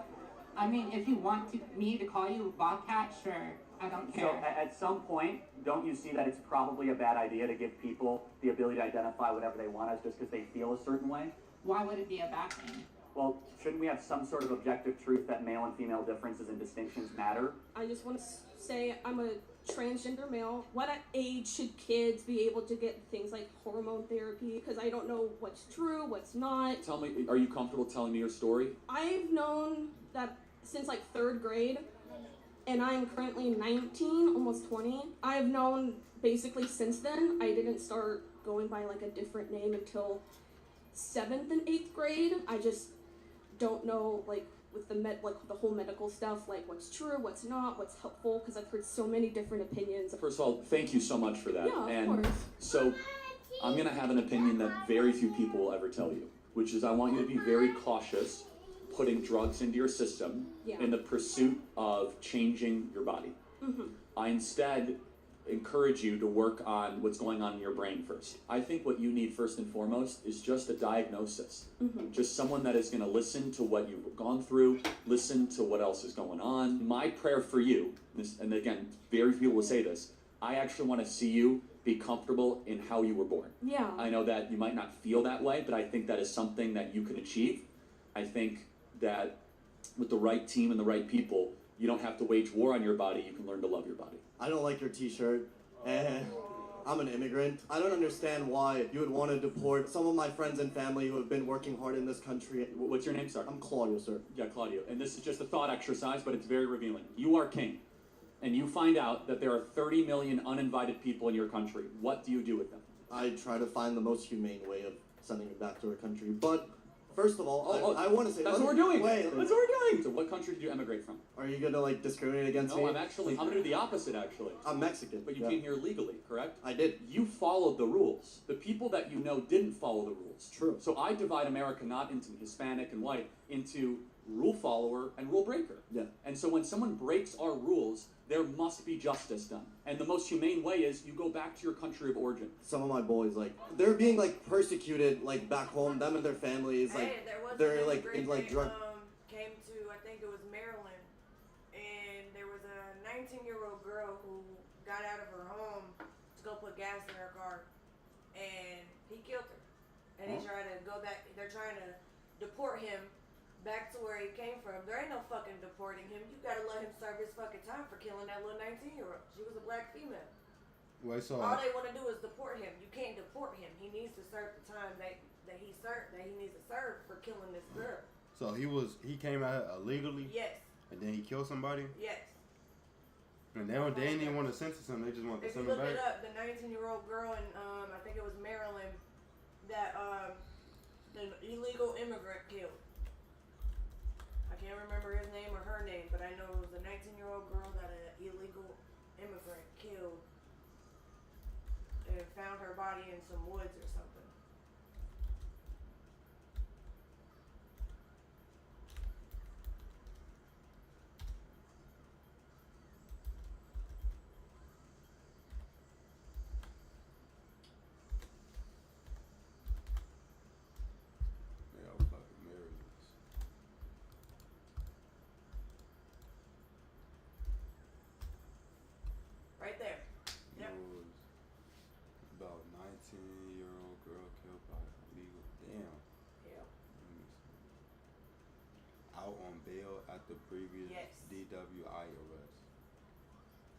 I mean, if you want me to call you a bobcat, sure. I don't care. So at some point, don't you see that it's probably a bad idea to give people the ability to identify whatever they want as just because they feel a certain way? Why would it be a bad thing? Well, shouldn't we have some sort of objective truth that male and female differences and distinctions matter? I just want to say I'm a transgender male. What age should kids be able to get things like hormone therapy? Because I don't know what's true, what's not. Tell me, are you comfortable telling me your story? I've known that since like 3rd grade, and I'm currently 19, almost 20. I've known basically since then. I didn't start going by like a different name until 7th and 8th grade. I just don't know, like, with the whole medical stuff, like what's true, what's not, what's helpful, because I've heard so many different opinions. First of all, thank you so much for that. Yeah, of and course. so I'm gonna have an opinion that very few people will ever tell you, which is I want you to be very cautious putting drugs into your system Yeah. in the pursuit of changing your body. Mm-hmm. I instead encourage you to work on what's going on in your brain first. I think what you need first and foremost is just a diagnosis. Mm-hmm. Just someone that is going to listen to what you've gone through, listen to what else is going on. My prayer for you, and again, very few people will say this, I actually want to see you be comfortable in how you were born. Yeah. I know that you might not feel that way, but I think that is something that you can achieve. I think that with the right team and the right people, you don't have to wage war on your body, you can learn to love your body. I don't like your t-shirt, and I'm an immigrant. I don't understand why you would want to deport some of my friends and family who have been working hard in this country. What's your name, sir? I'm Claudio, sir. Yeah, Claudio. And this is just a thought exercise, but it's very revealing. You are king, and you find out that there are 30 million uninvited people in your country. What do you do with them? I try to find the most humane way of sending them back to our country, but first of all, I want to say... That's what we're doing! Wait, That's what we're doing! So what country did you emigrate from? are you going to, like, discriminate against me? No, I'm gonna do the opposite, actually. I'm Mexican. But you yeah. came here legally, correct? I did. You followed the rules. The people that you know didn't follow the rules. True. So I divide America not into Hispanic and white, into rule follower and rule breaker. Yeah. And so when someone breaks our rules, there must be justice done. And the most humane way is you go back to your country of origin. Some of my boys, like, they're being, like, persecuted, like, back home. Them and their families, like, Hey, there was they're, an like, immigrant in, like, that, drug... came to, I think it was Maryland, and there was a 19-year-old girl who got out of her home to go put gas in her car, and he killed her. And he tried to go back, they're trying to deport him back to where he came from. There ain't no fucking deporting him. You gotta let him serve his fucking time for killing that little 19-year-old. She was a black female. Wait, so All they want to do is deport him. You can't deport him. He needs to serve the time that he needs to serve for killing this girl. So he came out illegally, Yes, and then he killed somebody, yes. and they didn't even want to sentence him. They just wanted to If you send him look it back. up, the 19-year-old girl in I think it was Maryland that the illegal immigrant killed. I can't remember his name or her name, but I know it was a 19-year-old girl that an illegal immigrant killed and found her body in some woods or something. They all fucking Americans. Right there. Yep. It was about 19-year-old girl killed by illegal. Damn. Yeah. Let me see. Out on bail after previous Yes. DWI arrest.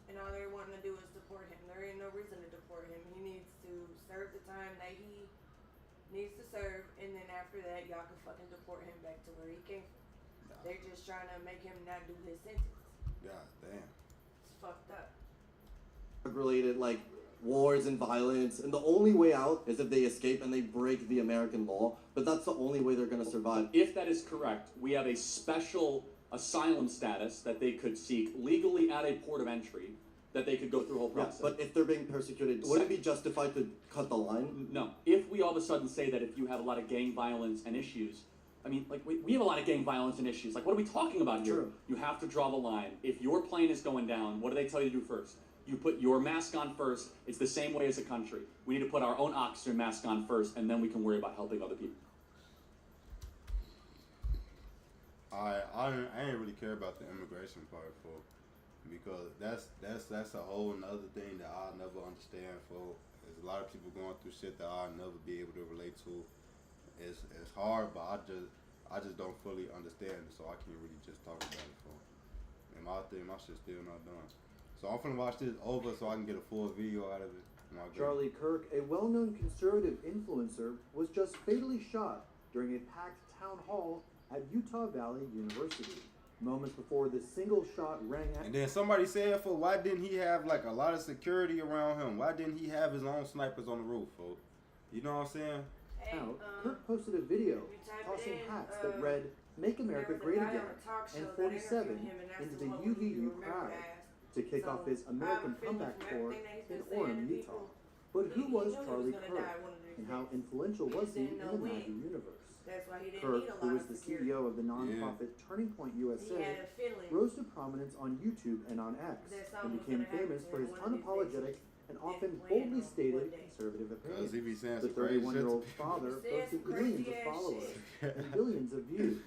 And all they're wanting to do is deport him. There ain't no reason to deport him. He needs to serve the time that he needs to serve, and then after that, y'all can fucking deport him back to where he came from. Nah. They're just trying to make him not do his sentence. God damn. fucked up. Related like wars and violence, and the only way out is if they escape and they break the American law, but that's the only way they're going to survive. If that is correct, we have a special asylum status that they could seek legally at a port of entry, that they could go through a whole Yeah, process. but if they're being persecuted, would it be justified to cut the line? No. If we all of a sudden say that if you have a lot of gang violence and issues, I mean, like, we have a lot of gang violence and issues. Like, what are we talking about here? True. You have to draw the line. If your plane is going down, what do they tell you to do first? You put your mask on first. It's the same way as a country. We need to put our own oxygen mask on first, and then we can worry about helping other people. I ain't really care about the immigration part, for, because that's a whole nother thing that I'll never understand, for. There's a lot of people going through shit that I'll never be able to relate to. It's hard, but I just don't fully understand it, so I can't really just talk about it, for. And my shit's still not done. So I'm finna watch this over so I can get a full video out of it. Charlie Kirk, a well-known conservative influencer, was just fatally shot during a packed town hall at Utah Valley University. Moments before the single shot rang out. And then somebody said, for why didn't he have like a lot of security around him? Why didn't he have his own snipers on the roof, folks? You know what I'm saying? Hey, Kirk posted a video if you type tossing in, hats that read "Make America there was a Great guy on Again" a talk show and that 47 interviewed him and asked into him the what would he UVU remembered crowd as. to kick So, off his I have a American feeling comeback from tour everything that he's in been saying Orem, to Utah. people, But who he was knew he Charlie was gonna Kirk, die one of these and how days. influential He was just he in didn't the know MAGA when. universe? That's why he didn't Kirk, need a who lot is of the security. CEO of the nonprofit Turning Point He USA, had a feeling rose to prominence on YouTube and on X, that and something was became gonna happen famous to for him his one of these unapologetic days. and often Didn't plan boldly on stated one day. conservative Because opinions. he be saying The some crazy shit. 31-year-old to father He said boasted some millions of crazy-ass followers shit. and billions of views.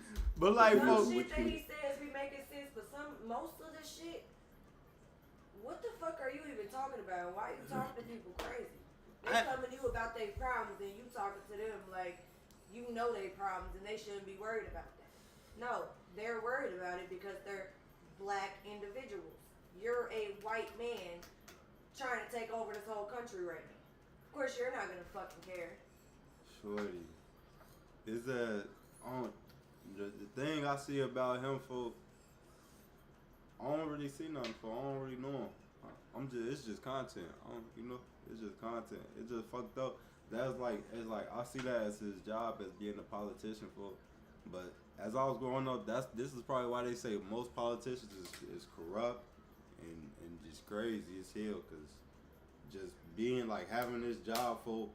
But like, Some folks, shit that he says be making sense, but most of the shit, what the fuck are you even talking about? Why are you talking to people crazy? They coming to you about their problems and you talking to them like you know their problems and they shouldn't be worried about that. No, they're worried about it because they're black individuals. You're a white man trying to take over this whole country right now. Of course, you're not gonna fucking care. shorty, is that on the thing I see about him, for I don't really see nothing, for I don't really know him. It's just content. It's just content. It's just fucked up. It's like I see that as his job as being a politician, for. But as I was growing up, this is probably why they say most politicians is corrupt and just crazy as hell, cause just being like having this job, for.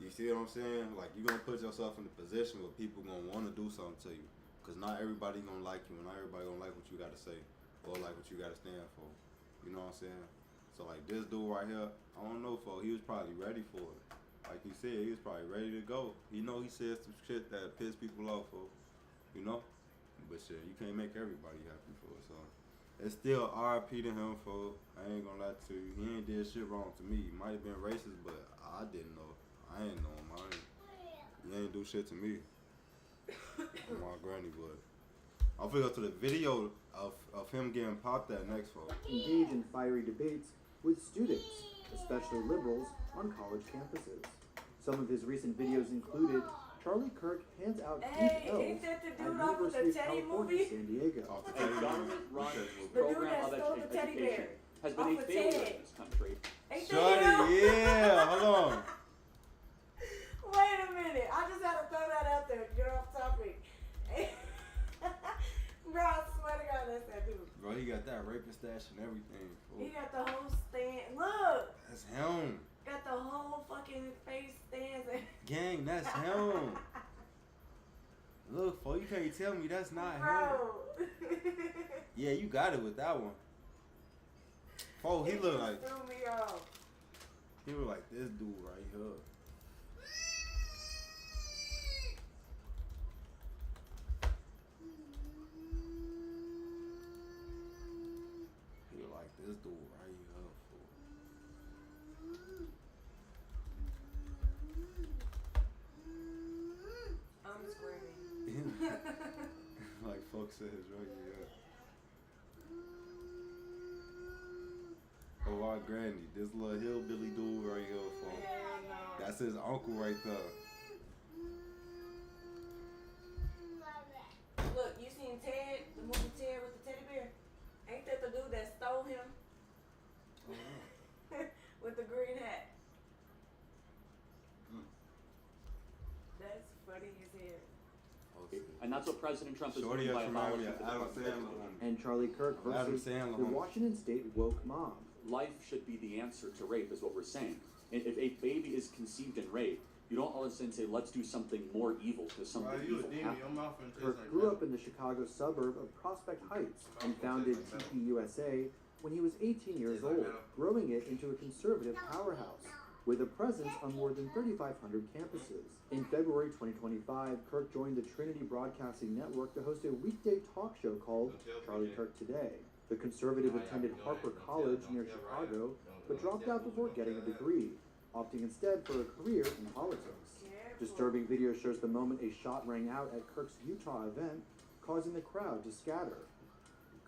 You see what I'm saying? Like, you're gonna put yourself in a position where people gonna want to do something to you, cause not everybody gonna like you, and not everybody gonna like what you gotta say or like what you gotta stand for. You know what I'm saying? So like this dude right here, I don't know, for he was probably ready for it. Like you said, he was probably ready to go. You know, he said some shit that piss people off, for. You know, but shit, you can't make everybody happy, for. So it's still R.I.P. to him, for. I ain't gonna lie to you, he ain't did shit wrong to me. He might have been racist, but I didn't know. I ain't know him. He ain't do shit to me. My granny would. I'll figure out to the video of him getting popped at next, folks. Engage in fiery debates with students, especially liberals, on college campuses. Some of his recent videos included Charlie Kirk hands out huge Hey, L's ain't that the at dude off of University the of Teddy California, movie? San Diego. Off the A table. government-run The dude program that of stole the teddy bear education has been off a of failure Ted. in this country. Ain't Shorty, that him? yeah, hold on. Wait a minute. I just had to throw that out there. Get off topic. Bro, I swear to God, that's that dude. Bro, he got that rapist stash and everything, He fool. got the whole stand. Look. That's him. Got the whole fucking face stands. Gang, that's him. Look, fool, you can't tell me that's not him. Bro. Yeah, you got it with that one. Oh, he It look just like threw me off. he look like this dude right here. He look like this dude right here. Fool. I'm screaming. Like folks says right here. Oh, our granny, this little hillbilly dude right here, fool. Hell no. That's his uncle right there. Look, you seen Ted, the movie Ted with the teddy bear? Ain't that the dude that stole him? And that's what President Trump is Shorty doing by from Adam abolishing the death penalty. Sandler. And Charlie Kirk Adam versus Sandler, the homie. Washington State woke mob. Life should be the answer to rape, is what we're saying. If a baby is conceived in rape, you don't all of a sudden say, let's do something more evil because something evil happened. Kirk grew up in the Chicago suburb of Prospect Heights and founded TPUSA when he was 18 years old, growing it into a conservative powerhouse with a presence on more than 3,500 campuses. In February 2025, Kirk joined the Trinity Broadcasting Network to host a weekday talk show called Charlie Kirk Today. The conservative attended Harper College near Chicago, but dropped out before getting a degree, opting instead for a career in politics. Disturbing video shows the moment a shot rang out at Kirk's Utah event, causing the crowd to scatter.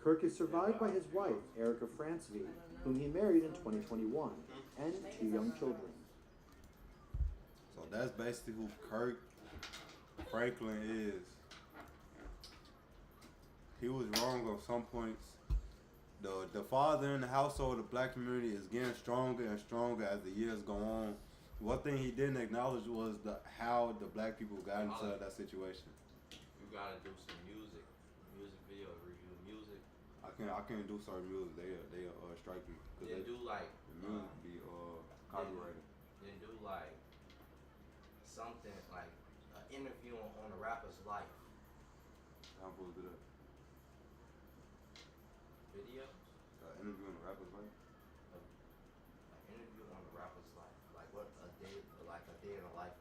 Kirk is survived by his wife, Erica Francevy, whom he married in 2021, and 2 young children. So that's basically who Kirk Franklin is. He was wrong on some points. The father in the household, the black community, is getting stronger and stronger as the years go on. One thing he didn't acknowledge was how the black people got into that situation. You gotta do some music video, review music. I can't do certain music. They strike me. Then do like The music be copyrighted. Then do like something like an interview on a rapper's life. I'm supposed to do that. Video? Interview in the rapper's life. An interview on a rapper's life. Like what a day in a life.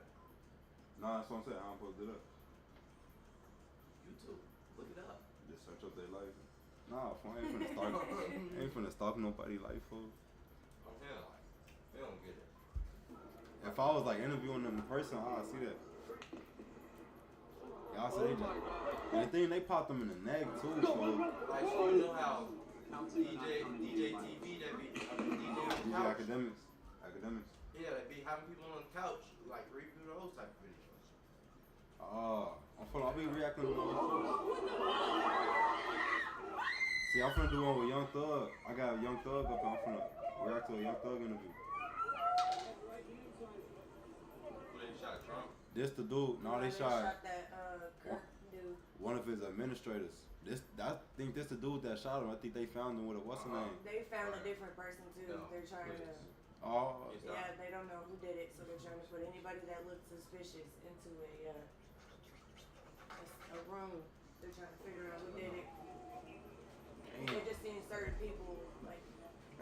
Nah, that's what I'm saying. I'm supposed to do that. YouTube. Look it up. Just search up their life. Nah, fool, ain't finna stalk nobody life, fool. I'm saying like, they don't get it. If I was like interviewing them in person, I'd see that. Y'all say they just, and the thing, they popped them in the neck too, so. Like, so you know how DJ TV that be DJ on the DJ couch? academics. Yeah, they be having people on the couch like review those type of videos. I'll be reacting to those. See, I'm finna do one with Young Thug. I got Young Thug up, and I'm finna react to a Young Thug interview. Who they shot, Trump? This the dude. No, they shot that Kirk dude. one of his administrators. I think this the dude that shot him. I think they found him with a what's her name? They found a different person too. No, They're trying to. Oh, Yeah, they don't know who did it, so they're trying to put anybody that looks suspicious into a room. They're trying to figure out who did it. They just seen certain people like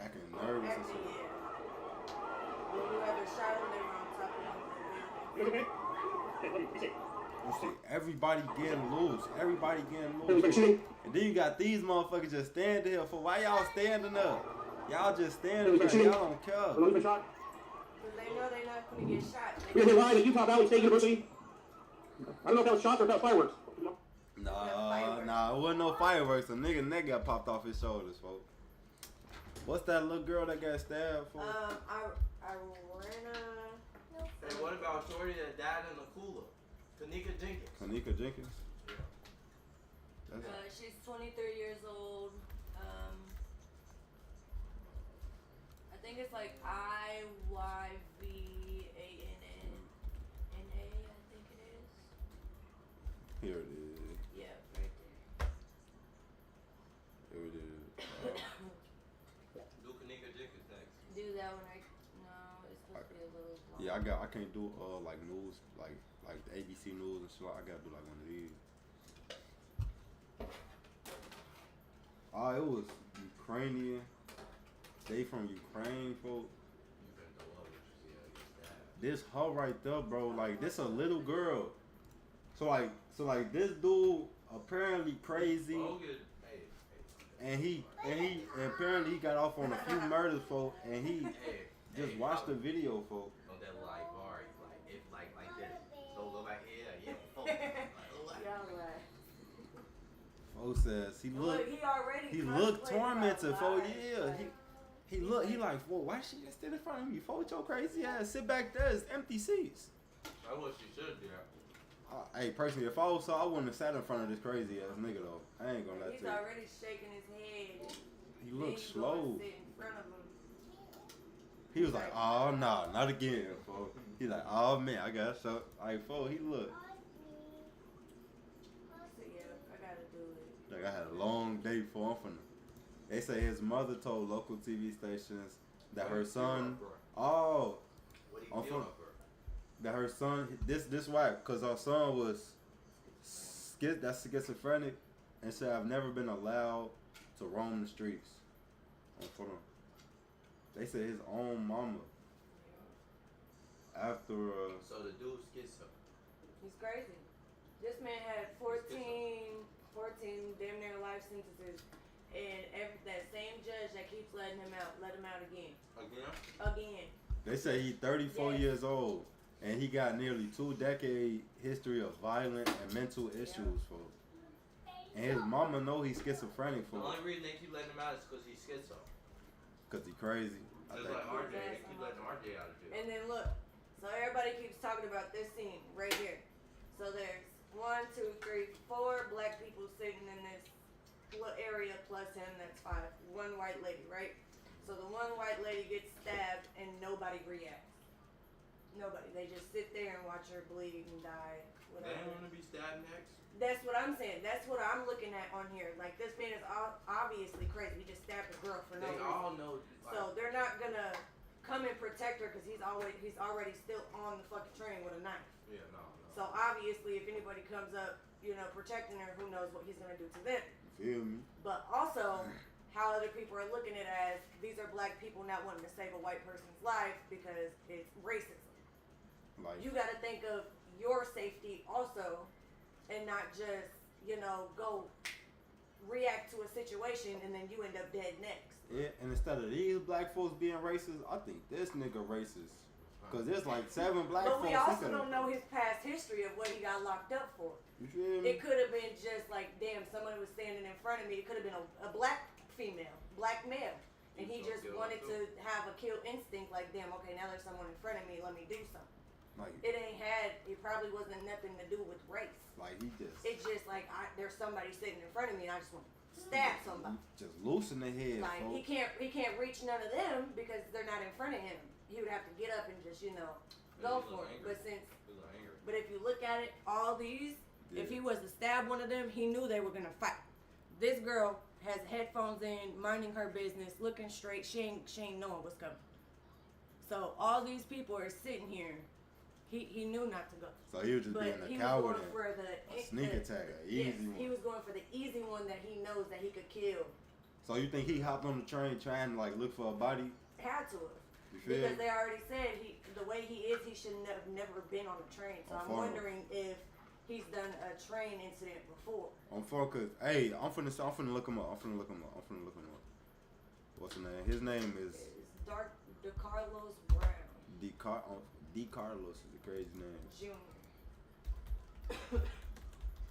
acting nervous and acting. shit. Yeah. When whoever shot him, they were on top of him. You see everybody getting loose. And then you got these motherfuckers just standing here. For why y'all standing up? Y'all just standing there. Y'all don't care. Because they know they're not going to get shot. Here's a line at Utah Valley State University. I don't know if that was shots or if that was fireworks. Nah, it wasn't no fireworks. A nigga neck got popped off his shoulders, folks. What's that little girl that got stabbed for? Hey, what about Shorty that died in the cooler? Kanika Jenkins. Yeah. She's 23 years old. I think it's like IYVANNA, I think it is. Here it is. Yeah, right Here it is. Do Kanika Jenkins next. there. Do that one. No, it's supposed to be a little long. Yeah, I can't do like news, like the ABC News and shit. I gotta do like one of these. It was Ukrainian. They from Ukraine, folks. You better go up what you see how you stabbed. This her right there, bro. Like this a little girl. So like this dude apparently crazy, and he apparently he got off on a few murders, folks, and he just watched the video, folks. On that like bar, like if like this. So go back here, yeah. Y'all right. Folks says he looked tormented, folks. Yeah, he like, well, why she just stand in front of me? Folks, your crazy ass, sit back there. It's empty seats. That's what she should do. Hey, personally, if I was so, I wouldn't have sat in front of this crazy ass nigga though. I ain't gonna lie to you. He's already shaking his head. He looks Then slow. Sit in front of him. He was like, oh nah, not again, folks. He's like, oh man, I got so. Like, folks, he looked. Like I had a long day before I'm finna. They say his mother told local TV stations that her son. Oh, What I'm he from, feel for? that her son. This why? Cause her son was that's schizophrenic, and said I've never been allowed to roam the streets. Hold on. They said his own mama. After So the dude's schizo. He's crazy. This man had 14 damn near life sentences, and that same judge that keeps letting him out, let him out again. Again. They say he's 34 Yes. years old, and he got nearly 2-decade history of violent and mental issues for. And his mama know he's schizophrenic The for, only reason they keep letting him out is because he's schizo. cause he crazy. I Just think. like RJ, they keep letting RJ out of jail. And then look, so everybody keeps talking about this scene right here. So there's 1, 2, 3, 4 black people sitting in this little area plus him, that's 5. One white lady, right? So the one white lady gets stabbed and nobody reacts. Nobody. They just sit there and watch her bleed and die. They Whatever. don't want to be stabbed next. That's what I'm saying. That's what I'm looking at on here. Like, this man is obviously crazy. He just stabbed a girl for no They reason. all know. Like, So they're not gonna come and protect her because he's already still on the fucking train with a knife. yeah, no. So obviously, if anybody comes up, protecting her, who knows what he's gonna do to them. Feel me? But also, how other people are looking at it as these are black people not wanting to save a white person's life because it's racism. Like You got to think of your safety also, and not just go react to a situation and then you end up dead next. yeah, and instead of these black folks being racist, I think this nigga racist. Cause there's like 7 black But folks. we he also coulda- don't know his past history of what he got locked up for. You feel me? It could have been just like, damn, somebody was standing in front of me. It could have been a black female, black male. And he just wanted to have a kill instinct, like, damn, okay, now there's someone in front of me, let me do something. Like It probably wasn't nothing to do with race. Like he just It's just like, there's somebody sitting in front of me and I just want to stab somebody. just loosen the head. Like, he can't reach none of them because they're not in front of him. He would have to get up and just, go for it. But but if you look at it, all these, if he was to stab one of them, he knew they were gonna fight. This girl has headphones in, minding her business, looking straight. She ain't knowing what's coming. So all these people are sitting here. He knew not to go. So he was just But being he a was coward going for and a sneak attack, an easy yes, one. he was going for the easy one that he knows that he could kill. So you think he hopped on the train trying to like look for a body? Had to have. You feel Because me? they already said the way he is, he should have never been on a train. So I'm wondering if he's done a train incident before. I'm for cause hey, I'm finna look him up. What's his name? His name is It's DeCarlos Brown D. Carlos is a crazy name. Jr.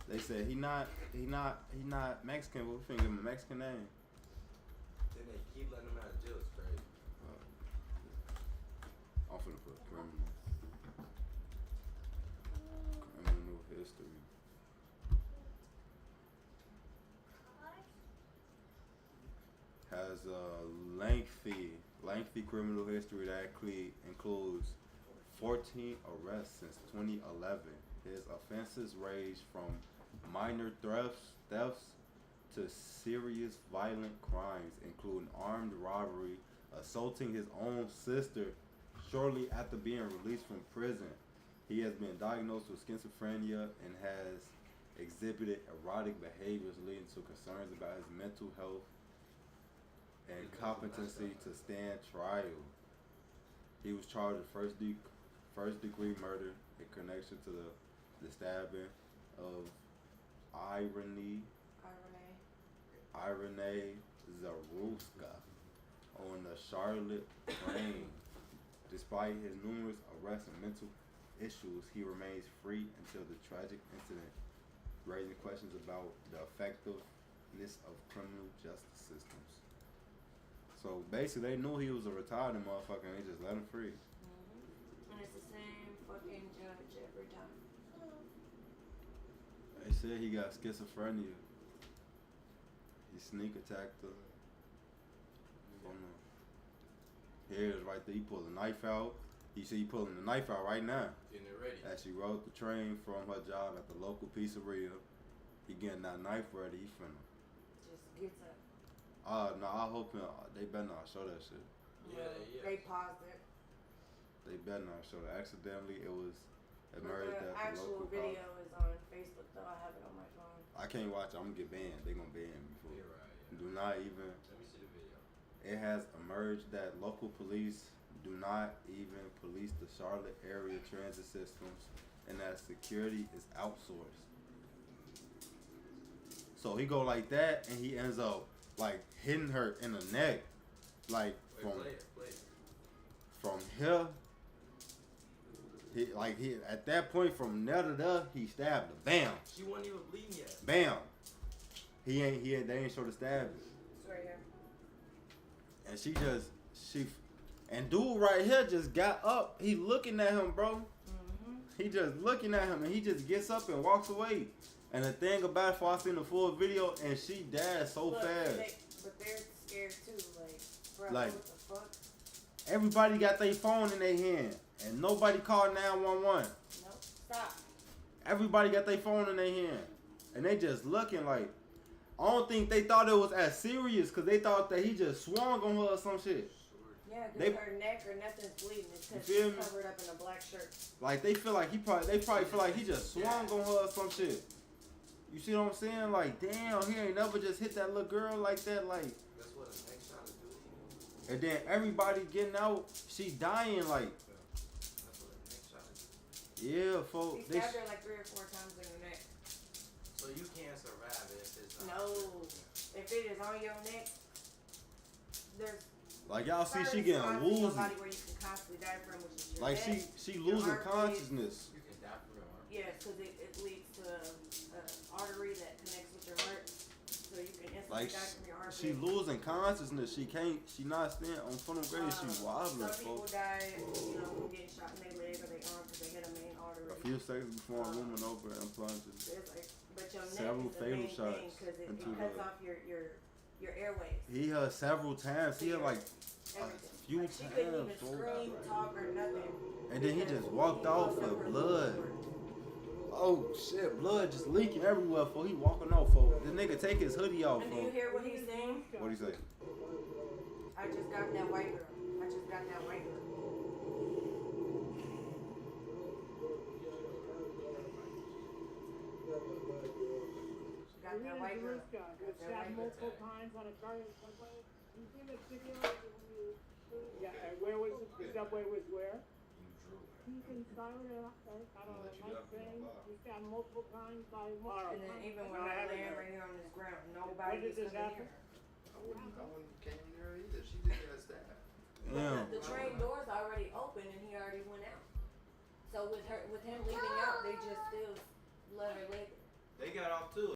They said he not Mexican, but we finna give him a Mexican name. Then they keep letting him out of jail. It's crazy. I'm finna put criminal history. Has a lengthy criminal history that includes 14 arrests since 2011. His offenses range from minor thefts to serious violent crimes, including armed robbery, assaulting his own sister shortly after being released from prison. He has been diagnosed with schizophrenia and has exhibited erotic behaviors leading to concerns about his mental health and competency to stand trial. He was charged with first degree murder in connection to the stabbing of Irene Zaruska on the Charlotte train. Despite his numerous arrests and mental issues, he remains free until the tragic incident, raising questions about the effectiveness of criminal justice systems. So basically, they knew he was a retarded motherfucker and they just let him free. Mm-hmm. And it's the same fucking judge every time. They said he got schizophrenia. He sneak attacked her. Here it is right there. He pulled a knife out. You see he pulling the knife out right now. Getting it ready. As she rode the train from her job at the local pizzeria. He getting that knife ready. He finna gets up. No, I hope they better not show that shit. They paused it. They better not show that. Accidentally, it was But emerged the that the actual local video college. is on Facebook though. I have it on my phone. I can't watch it. I'm gonna get banned. They gonna ban me for it. Do not even. Let me see the video. It has emerged that local police do not even police the Charlotte area transit systems, and that security is outsourced. So he go like that, and he ends up like hitting her in the neck, like Wait, play it. from here. He at that point from there to there, he stabbed her. Bam, She wasn't even bleeding yet. bam. They ain't show the stabbing. It's right here. And and dude right here just got up. He looking at him, bro. Mm-hmm. He just looking at him, and he just gets up and walks away. And the thing about it, before I seen the full video, and she died so Look, fast. but they're scared too. Bro, Like- what the fuck? Everybody got their phone in their hand, and nobody called 911. Nope. Stop. Everybody got their phone in their hand, and they just looking like. I don't think they thought it was as serious, because they thought that he just swung on her or some shit. Yeah, They- because her neck or nothing's bleeding. It's because You feel she's me? covered up in a black shirt. Like they feel like they probably feel like he just swung on her or some shit. You see what I'm saying? Like, damn, he ain't never just hit that little girl like that. Like, That's what the next shot is doing. and then everybody getting out, she dying. Like, That's what the next shot is doing. yeah, He folks. stabbed her like 3 or 4 times in the neck. So you can't survive it if it's not. No. If it is on your neck, there's Like y'all see, certain she getting spots in your woozy. body where you can constantly die from, which is your Like neck. she your losing armpits. consciousness. You can die from your heart. Yes, because it leads to an artery that connects with your heart, so you can instantly Like die from your armpit. she losing consciousness. She not standing on front of grade. She wobbling, Some people folks. die, from getting shot in their leg or their arm because they hit a main artery. A few seconds before a woman over and plunges. There's like, but your Several neck is the fatal main shots thing because it into cuts the- off your airways. He had several times. He had like Everything. few Like, she couldn't even times, scream, talk, or nothing. and then he because just walked he off fucked up with her blood. liver. Oh shit, blood just leaking everywhere. For he walking off, folks. The nigga take his hoodie off, And do you folks. hear what he's saying? What he say? I just got that white girl. I just got that white girl. Got that white girl. This guy was Got that shot white multiple girl. times on a Charlie subway. You see the video? Yeah, and where was it? The subway was where? He's in Charlotte, I don't know, nice thing. He's shot multiple times by Mara. And then even when I land right here on this ground, nobody When did is this coming happen? near her. I wouldn't came near her either. She did get a stab. Damn. The train door's already open and he already went out. So with him leaving out, they just